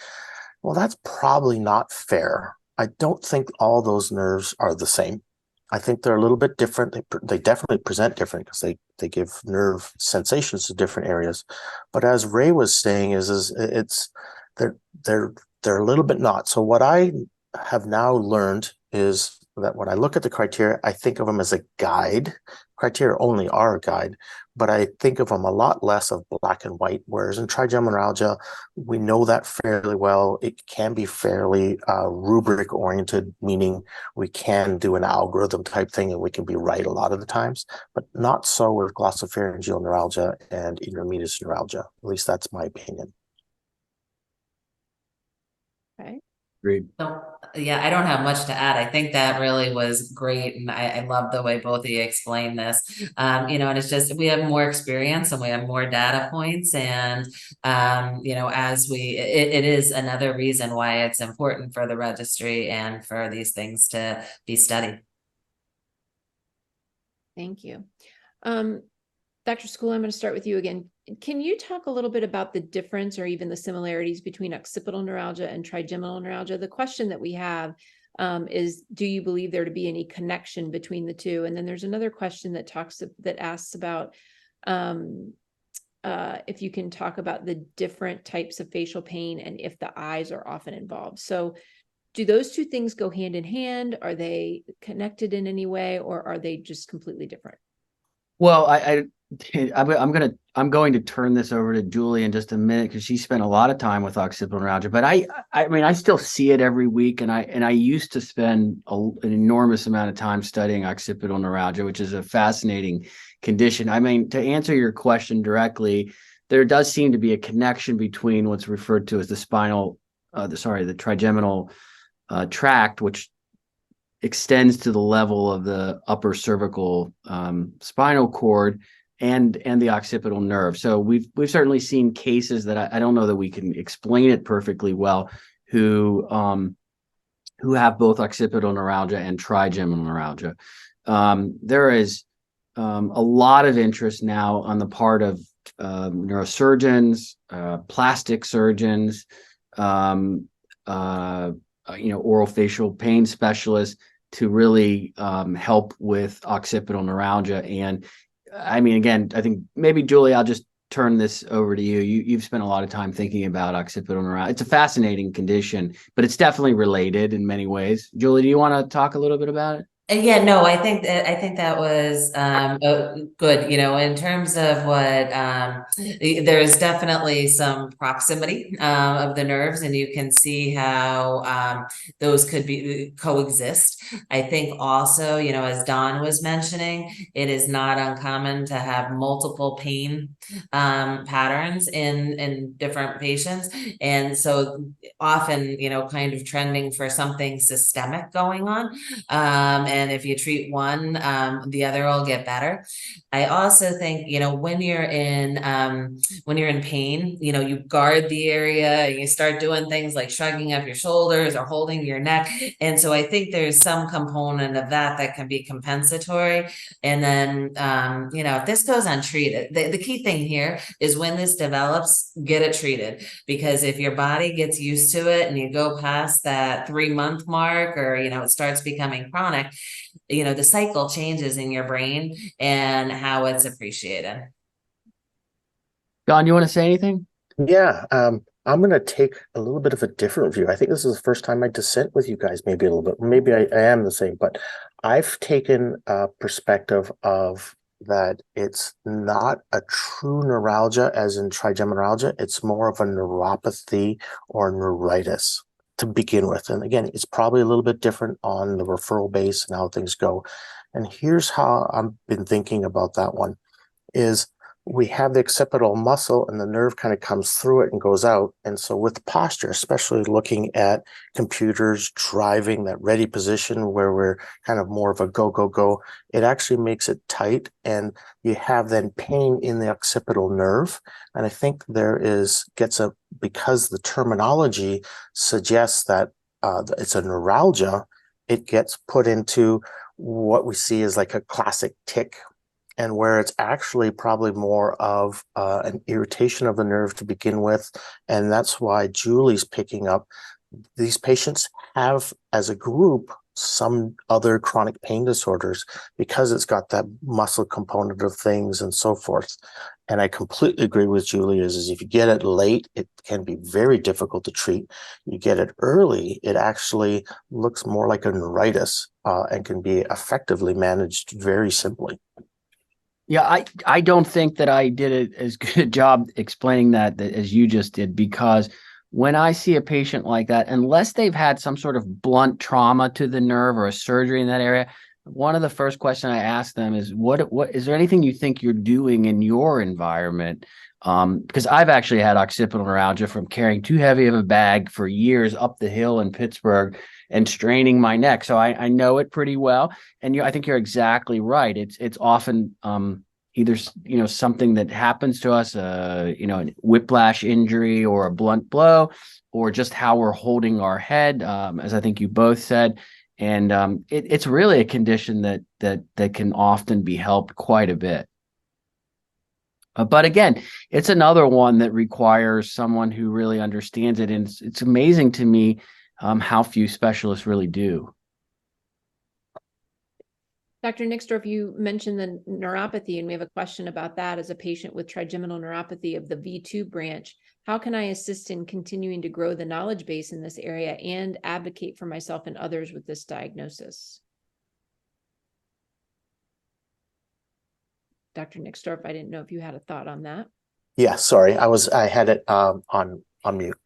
well, that's probably not fair. I don't think all those nerves are the same. I think they're a little bit different. They definitely present different because they give nerve sensations to different areas. But as Ray was saying, it's they're they're a little bit not. So what I have now learned is that when I look at the criteria, I think of them as a guide. Criteria only are a guide, but I think of them a lot less of black and white. Whereas in trigeminal neuralgia, we know that fairly well. It can be fairly rubric oriented, meaning we can do an algorithm type thing and we can be right a lot of the times, but not so with glossopharyngeal neuralgia and intermedius neuralgia. At least that's my opinion. Okay. Agreed. So, yeah, I don't have much to add. I think that really was great. And I love the way both of you explained this. And it's just, we have more experience and we have more data points. And, it is another reason why it's important for the registry and for these things to be studied. Thank you. Dr. School, I'm going to start with you again. Can you talk a little bit about the difference or even the similarities between occipital neuralgia and trigeminal neuralgia? The question that we have is, do you believe there to be any connection between the two? And then there's another question that asks about if you can talk about the different types of facial pain and if the eyes are often involved. So do those two things go hand in hand? Are they connected in any way, or are they just completely different? Well, I'm going to turn this over to Julie in just a minute because she spent a lot of time with occipital neuralgia. But I mean, I still see it every week, and I used to spend an enormous amount of time studying occipital neuralgia, which is a fascinating condition. I mean, to answer your question directly, there does seem to be a connection between what's referred to as the trigeminal tract, which extends to the level of the upper cervical spinal cord and the occipital nerve. So we've certainly seen cases that I don't know that we can explain it perfectly well, who have both occipital neuralgia and trigeminal neuralgia. There is a lot of interest now on the part of neurosurgeons, plastic surgeons, oral facial pain specialists to really help with occipital neuralgia. And I mean, again, I think maybe Julie, I'll just turn this over to you. You've spent a lot of time thinking about occipital neuralgia. It's a fascinating condition, but it's definitely related in many ways. Julie, do you want to talk a little bit about it? Yeah, no, I think that was good. In terms of what there's definitely some proximity of the nerves, and you can see how those could be coexist. I think also, as Don was mentioning, it is not uncommon to have multiple pain patterns in different patients, and so often, kind of trending for something systemic going on. And if you treat one, the other will get better. I also think, when you're in pain, you guard the area, you start doing things like shrugging up your shoulders or holding your neck. And so I think there's some component of that can be compensatory. And then, if this goes untreated, the key thing here is when this develops, get it treated. Because if your body gets used to it and you go past that 3-month mark, or, it starts becoming chronic, the cycle changes in your brain and how it's appreciated. Don, you want to say anything? Yeah, I'm going to take a little bit of a different view. I think this is the first time I dissent with you guys, maybe a little bit. Maybe I am the same, but I've taken a perspective of that it's not a true neuralgia as in trigeminal neuralgia. It's more of a neuropathy or neuritis to begin with. And again, it's probably a little bit different on the referral base and how things go. And here's how I've been thinking about that one is we have the occipital muscle and the nerve kind of comes through it and goes out. And so with posture, especially looking at computers, driving, that ready position where we're kind of more of a go, go, go, it actually makes it tight. And you have then pain in the occipital nerve. And I think because the terminology suggests that it's a neuralgia, it gets put into what we see as like a classic tic, and where it's actually probably more of an irritation of the nerve to begin with. And that's why Julie's picking up. These patients have, as a group, some other chronic pain disorders because it's got that muscle component of things and so forth. And I completely agree with Julie is if you get it late, it can be very difficult to treat. You get it early, it actually looks more like a neuritis and can be effectively managed very simply. Yeah, I don't think that I did as good a job explaining that as you just did, because when I see a patient like that, unless they've had some sort of blunt trauma to the nerve or a surgery in that area, one of the first questions I ask them is, what is there anything you think you're doing in your environment? Because I've actually had occipital neuralgia from carrying too heavy of a bag for years up the hill in Pittsburgh and straining my neck. So I know it pretty well. And I think you're exactly right. It's often either something that happens to us, a whiplash injury or a blunt blow, or just how we're holding our head, as I think you both said. And it's really a condition that can often be helped quite a bit. But again, it's another one that requires someone who really understands it. And it's amazing to me how few specialists really do. Dr. Nixdorf, you mentioned the neuropathy, and we have a question about that. As a patient with trigeminal neuropathy of the V2 branch, how can I assist in continuing to grow the knowledge base in this area and advocate for myself and others with this diagnosis? Dr. Nixdorf, I didn't know if you had a thought on that. Yeah, sorry, I had it on mute.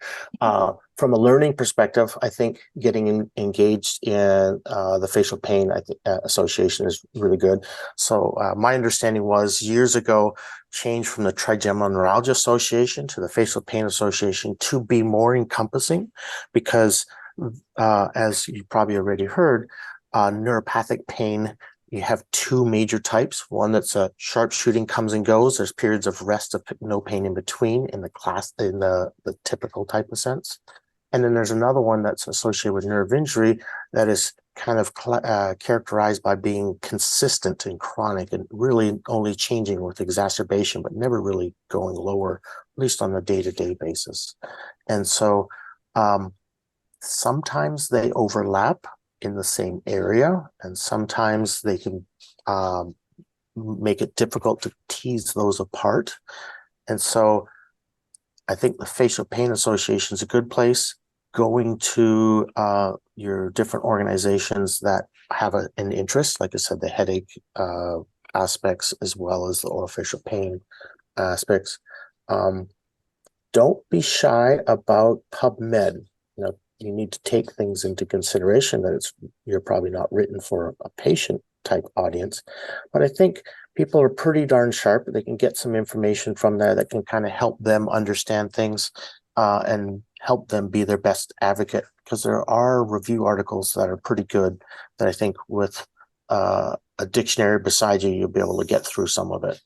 From a learning perspective, I think getting engaged in the facial pain association is really good. So my understanding was years ago, changed from the Trigeminal Neuralgia Association to the Facial Pain Association to be more encompassing, because as you probably already heard, neuropathic pain, you have two major types. One that's a sharp shooting, comes and goes. There's periods of rest of no pain in between in the typical type of sense. And then there's another one that's associated with nerve injury that is kind of characterized by being consistent and chronic and really only changing with exacerbation, but never really going lower, at least on a day-to-day basis. And so sometimes they overlap in the same area, and sometimes they can make it difficult to tease those apart. And so I think the Facial Pain Association is a good place. Going to your different organizations that have an interest, like I said, the headache aspects as well as the orofacial pain aspects. Don't be shy about PubMed. You need to take things into consideration that you're probably not written for a patient type audience, but I think people are pretty darn sharp. They can get some information from there that can kind of help them understand things and help them be their best advocate, because there are review articles that are pretty good that I think with a dictionary beside you, you'll be able to get through some of it.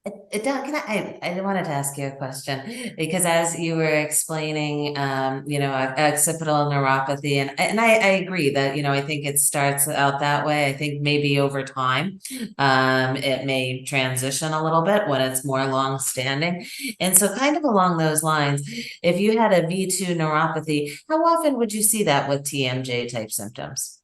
I wanted to ask you a question, because as you were explaining, occipital neuropathy, and I agree that, I think it starts out that way. I think maybe over time, it may transition a little bit when it's more long-standing. And so kind of along those lines, if you had a V2 neuropathy, how often would you see that with TMJ type symptoms?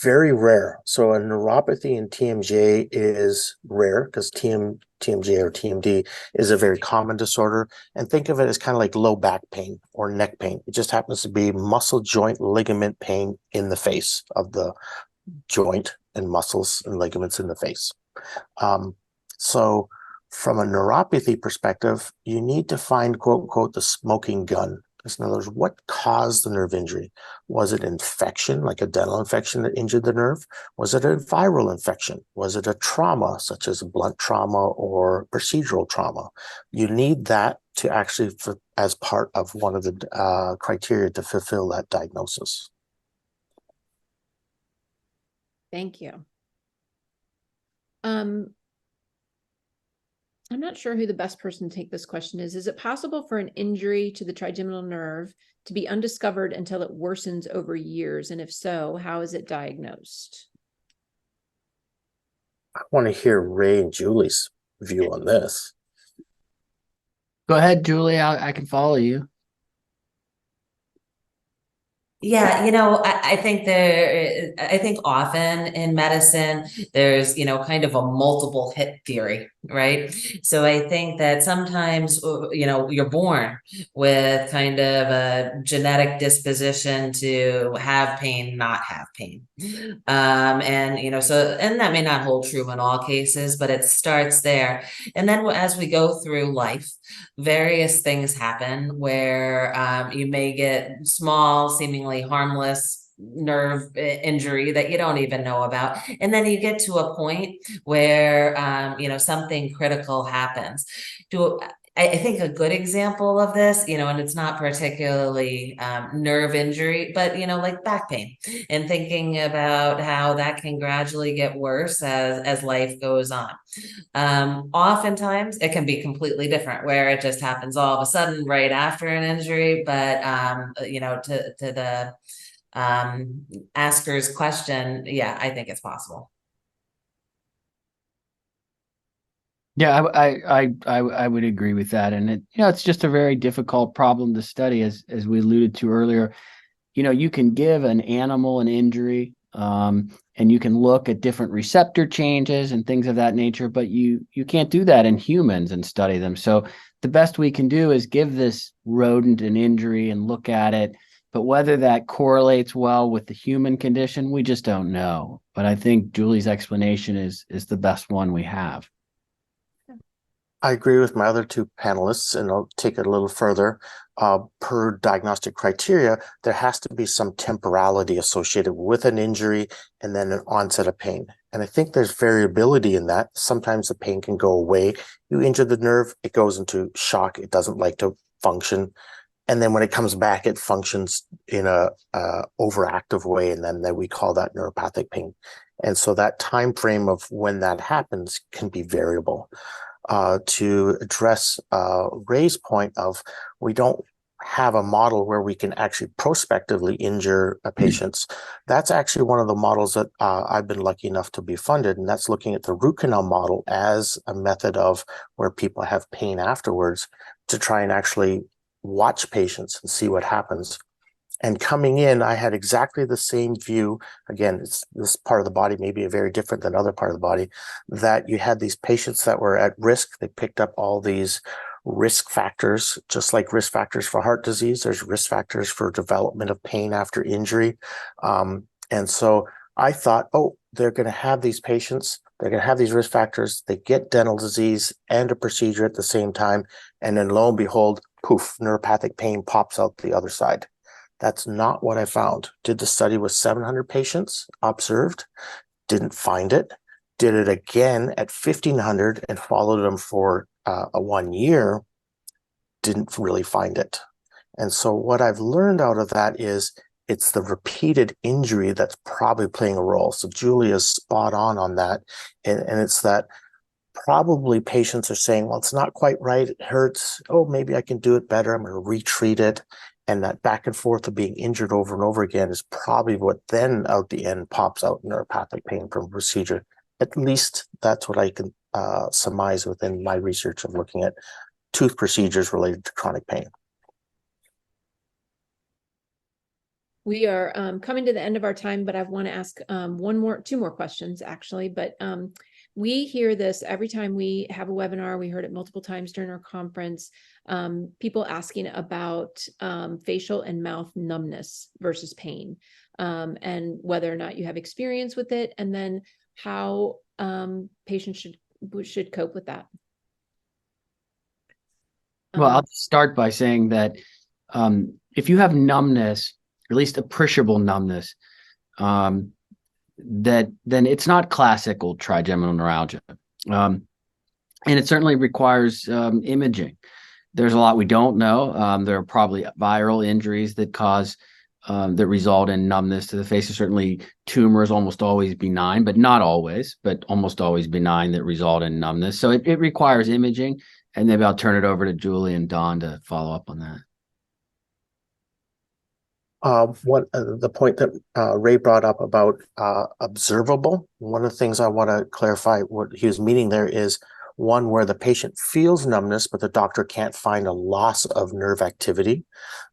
Very rare. So a neuropathy in TMJ is rare because TMJ or TMD is a very common disorder. And think of it as kind of like low back pain or neck pain. It just happens to be muscle joint ligament pain in the face of the joint and muscles and ligaments in the face. So from a neuropathy perspective, you need to find, quote, unquote, the smoking gun. In other words, what caused the nerve injury? Was it infection, like a dental infection that injured the nerve? Was it a viral infection? Was it a trauma, such as blunt trauma or procedural trauma? You need that to actually, as part of one of the criteria to fulfill that diagnosis. Thank you. I'm not sure who the best person to take this question is. Is it possible for an injury to the trigeminal nerve to be undiscovered until it worsens over years? And if so, how is it diagnosed? I want to hear Ray and Julie's view on this. Go ahead, Julie. I can follow you. Yeah, I think often in medicine, there's, kind of a multiple hit theory, right? So I think that sometimes, you're born with kind of a genetic disposition to have pain, not have pain. And that may not hold true in all cases, but it starts there. And then as we go through life, various things happen where you may get small, seemingly harmless nerve injury that you don't even know about. And then you get to a point where, something critical happens. I think a good example of this, and it's not particularly nerve injury, but, like back pain, and thinking about how that can gradually get worse as life goes on. Oftentimes it can be completely different where it just happens all of a sudden right after an injury, but to the asker's question, yeah, I think it's possible. Yeah, I would agree with that, and it's just a very difficult problem to study, as we alluded to earlier. You can give an animal an injury, and you can look at different receptor changes and things of that nature, but you can't do that in humans and study them. So the best we can do is give this rodent an injury and look at it, but whether that correlates well with the human condition, we just don't know. But I think Julie's explanation is the best one we have. I agree with my other two panelists, and I'll take it a little further. Per diagnostic criteria, there has to be some temporality associated with an injury and then an onset of pain. And I think there's variability in that. Sometimes the pain can go away. You injure the nerve, it goes into shock. It doesn't like to function. And then when it comes back, it functions in a overactive way. And then we call that neuropathic pain. And so that time frame of when that happens can be variable. To address Ray's point of, we don't have a model where we can actually prospectively injure patients. That's actually one of the models that I've been lucky enough to be funded, and that's looking at the root canal model as a method of where people have pain afterwards, to try and actually watch patients and see what happens. And coming in, I had exactly the same view. Again, this part of the body may be very different than other part of the body, that you had these patients that were at risk. They picked up all these risk factors, just like risk factors for heart disease. There's risk factors for development of pain after injury. And so I thought, oh, they're going to have these patients. They're going to have these risk factors. They get dental disease and a procedure at the same time. And then lo and behold, poof, neuropathic pain pops out the other side. That's not what I found. Did the study with 700 patients, observed, didn't find it. Did it again at 1,500 and followed them for a 1 year, didn't really find it. And so what I've learned out of that is it's the repeated injury that's probably playing a role. So Julia's spot on that. And it's that probably patients are saying, well, it's not quite right. It hurts. Oh, maybe I can do it better. I'm going to retreat it. And that back and forth of being injured over and over again is probably what then out the end pops out neuropathic pain from procedure. At least that's what I can surmise within my research of looking at tooth procedures related to chronic pain. We are coming to the end of our time, but I want to ask two more questions actually. But we hear this every time we have a webinar. We heard it multiple times during our conference. People asking about facial and mouth numbness versus pain, and whether or not you have experience with it, and then how patients should cope with that. Well, I'll start by saying that if you have numbness, at least appreciable numbness, then it's not classical trigeminal neuralgia. And it certainly requires imaging. There's a lot we don't know. There are probably viral injuries that that result in numbness to the face. There's certainly tumors, almost always benign, but not always, but almost always benign, that result in numbness. So it requires imaging. And maybe I'll turn it over to Julie and Don to follow up on that. The point that Ray brought up about observable, one of the things I want to clarify what he was meaning there is one where the patient feels numbness, but the doctor can't find a loss of nerve activity.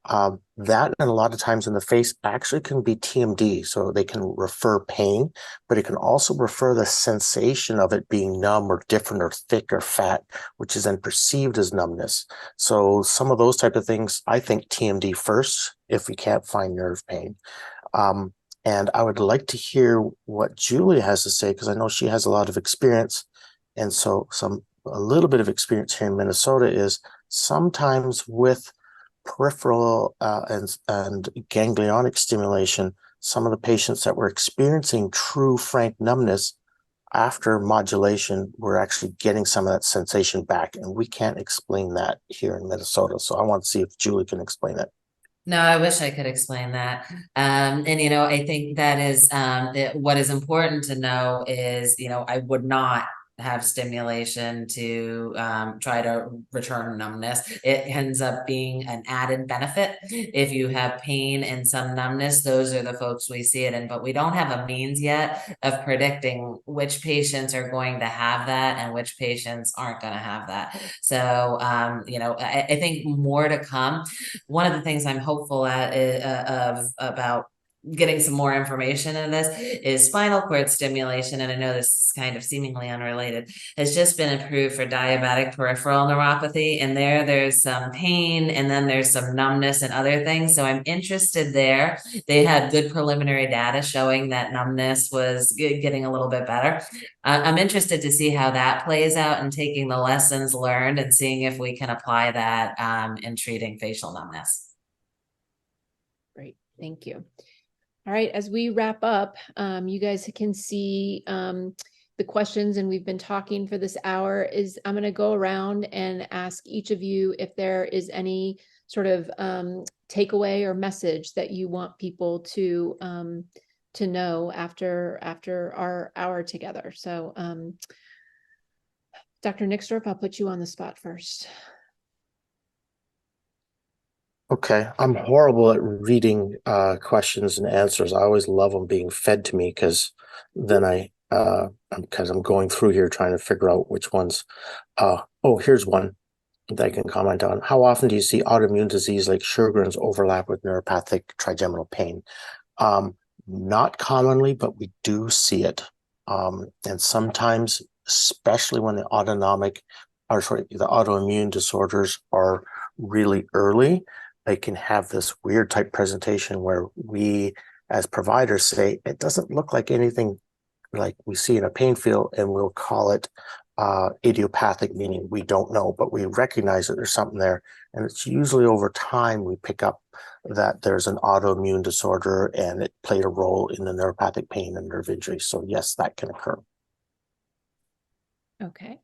That, and a lot of times in the face, actually can be TMD. So they can refer pain, but it can also refer the sensation of it being numb or different or thick or fat, which is then perceived as numbness. So some of those type of things, I think TMD first, if we can't find nerve pain. And I would like to hear what Julie has to say, because I know she has a lot of experience. And so a little bit of experience here in Minnesota is sometimes with peripheral and ganglionic stimulation, some of the patients that were experiencing true frank numbness after modulation were actually getting some of that sensation back. And we can't explain that here in Minnesota. So I want to see if Julie can explain it. No, I wish I could explain that. And, I think that is what is important to know is, I would not have stimulation to try to return numbness. It ends up being an added benefit. If you have pain and some numbness, those are the folks we see it in, but we don't have a means yet of predicting which patients are going to have that and which patients aren't going to have that. So, I think more to come. One of the things I'm hopeful about getting some more information in this is spinal cord stimulation. And I know this is kind of seemingly unrelated, has just been approved for diabetic peripheral neuropathy. And there's some pain and then there's some numbness and other things. So I'm interested there. They had good preliminary data showing that numbness was getting a little bit better. I'm interested to see how that plays out and taking the lessons learned and seeing if we can apply that in treating facial numbness. Great, thank you. All right, as we wrap up, you guys can see the questions, and we've been talking for this hour. I'm going to go around and ask each of you if there is any sort of takeaway or message that you want people to know after our hour together. So, Dr. Nixdorf, I'll put you on the spot first. Okay, I'm horrible at reading questions and answers. I always love them being fed to me because then I'm going through here trying to figure out which ones. Here's one that I can comment on. How often do you see autoimmune disease like Sjogren's overlap with neuropathic trigeminal pain? Not commonly, but we do see it. And sometimes, especially when the autoimmune disorders are really early, they can have this weird type presentation where we as providers say, it doesn't look like anything like we see in a pain field, and we'll call it idiopathic, meaning we don't know, but we recognize that there's something there. And it's usually over time we pick up that there's an autoimmune disorder and it played a role in the neuropathic pain and nerve injury. So yes, that can occur. Okay.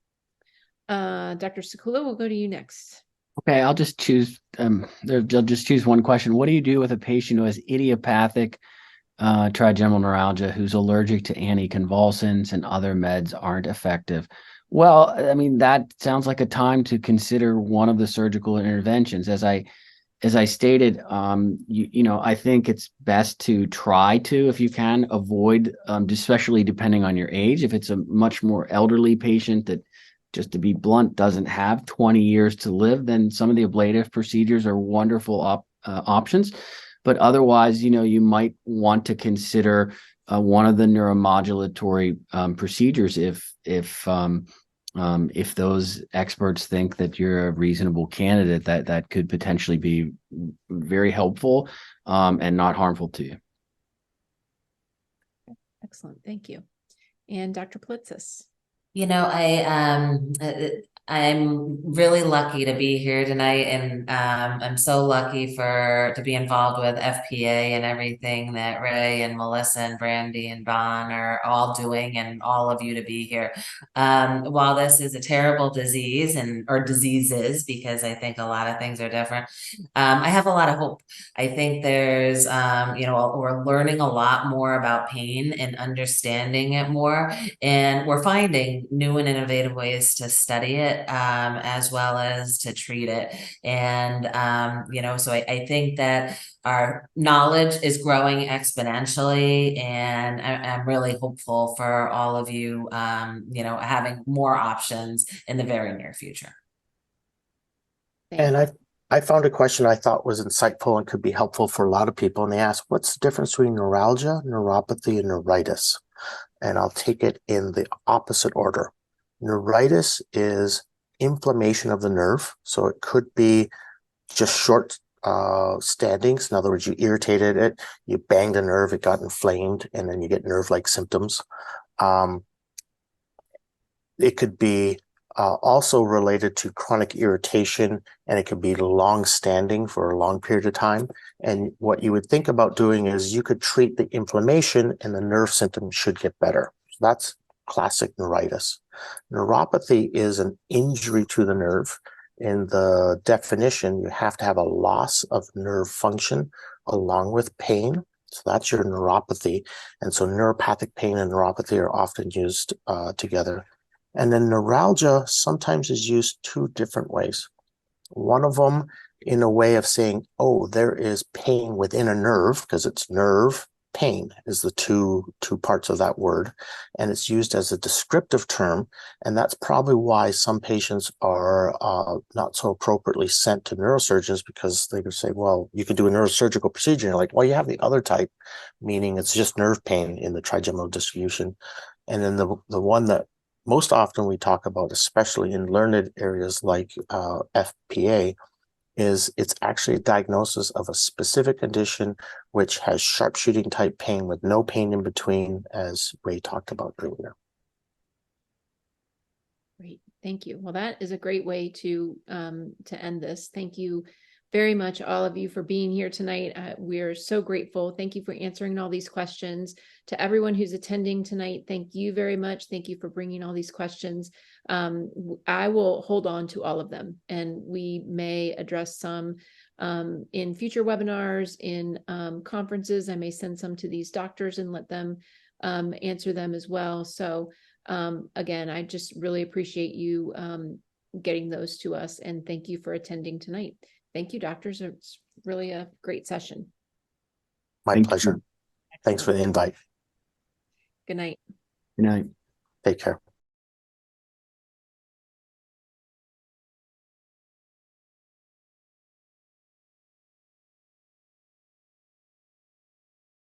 Dr. Sakula, we'll go to you next. Okay, I'll just choose one question. What do you do with a patient who has idiopathic trigeminal neuralgia who's allergic to anticonvulsants and other meds aren't effective? Well, I mean, that sounds like a time to consider one of the surgical interventions. As I stated, I think it's best to try to, if you can, avoid, especially depending on your age. If it's a much more elderly patient that, just to be blunt, doesn't have 20 years to live, then some of the ablative procedures are wonderful options. But otherwise, you might want to consider one of the neuromodulatory procedures if those experts think that you're a reasonable candidate, that could potentially be very helpful and not harmful to you. Excellent, thank you. And Dr. Politzis. I'm really lucky to be here tonight, and I'm so lucky to be involved with FPA and everything that Ray and Melissa and Brandy and Bon are all doing, and all of you to be here. While this is a terrible disease or diseases, because I think a lot of things are different, I have a lot of hope. I think there's, we're learning a lot more about pain and understanding it more, and we're finding new and innovative ways to study it, as well as to treat it. And, so I think that our knowledge is growing exponentially, and I'm really hopeful for all of you, having more options in the very near future. And I found a question I thought was insightful and could be helpful for a lot of people. And they asked, what's the difference between neuralgia, neuropathy, and neuritis? And I'll take it in the opposite order. Neuritis is inflammation of the nerve. So it could be just short standings. In other words, you irritated it, you banged a nerve, it got inflamed, and then you get nerve-like symptoms. It could be also related to chronic irritation, and it could be long-standing for a long period of time. And what you would think about doing is you could treat the inflammation and the nerve symptoms should get better. So that's classic neuritis. Neuropathy is an injury to the nerve. In the definition, you have to have a loss of nerve function along with pain. So that's your neuropathy. And so neuropathic pain and neuropathy are often used together. And then neuralgia sometimes is used two different ways. One of them in a way of saying, oh, there is pain within a nerve, because it's nerve pain is the two parts of that word. And it's used as a descriptive term. And that's probably why some patients are not so appropriately sent to neurosurgeons, because they could say, well, you could do a neurosurgical procedure. And you're like, well, you have the other type, meaning it's just nerve pain in the trigeminal distribution. And then the one that most often we talk about, especially in learned areas like FPA, is it's actually a diagnosis of a specific condition which has sharpshooting type pain with no pain in between, as Ray talked about earlier. Great, thank you. Well, that is a great way to end this. Thank you very much, all of you, for being here tonight. We're so grateful. Thank you for answering all these questions. To everyone who's attending tonight, thank you very much. Thank you for bringing all these questions. I will hold on to all of them, and we may address some in future webinars, in conferences. I may send some to these doctors and let them answer them as well. So again, I just really appreciate you getting those to us, and thank you for attending tonight. Thank you, doctors. It's really a great session. My pleasure. Thanks for the invite. Good night. Good night. Take care.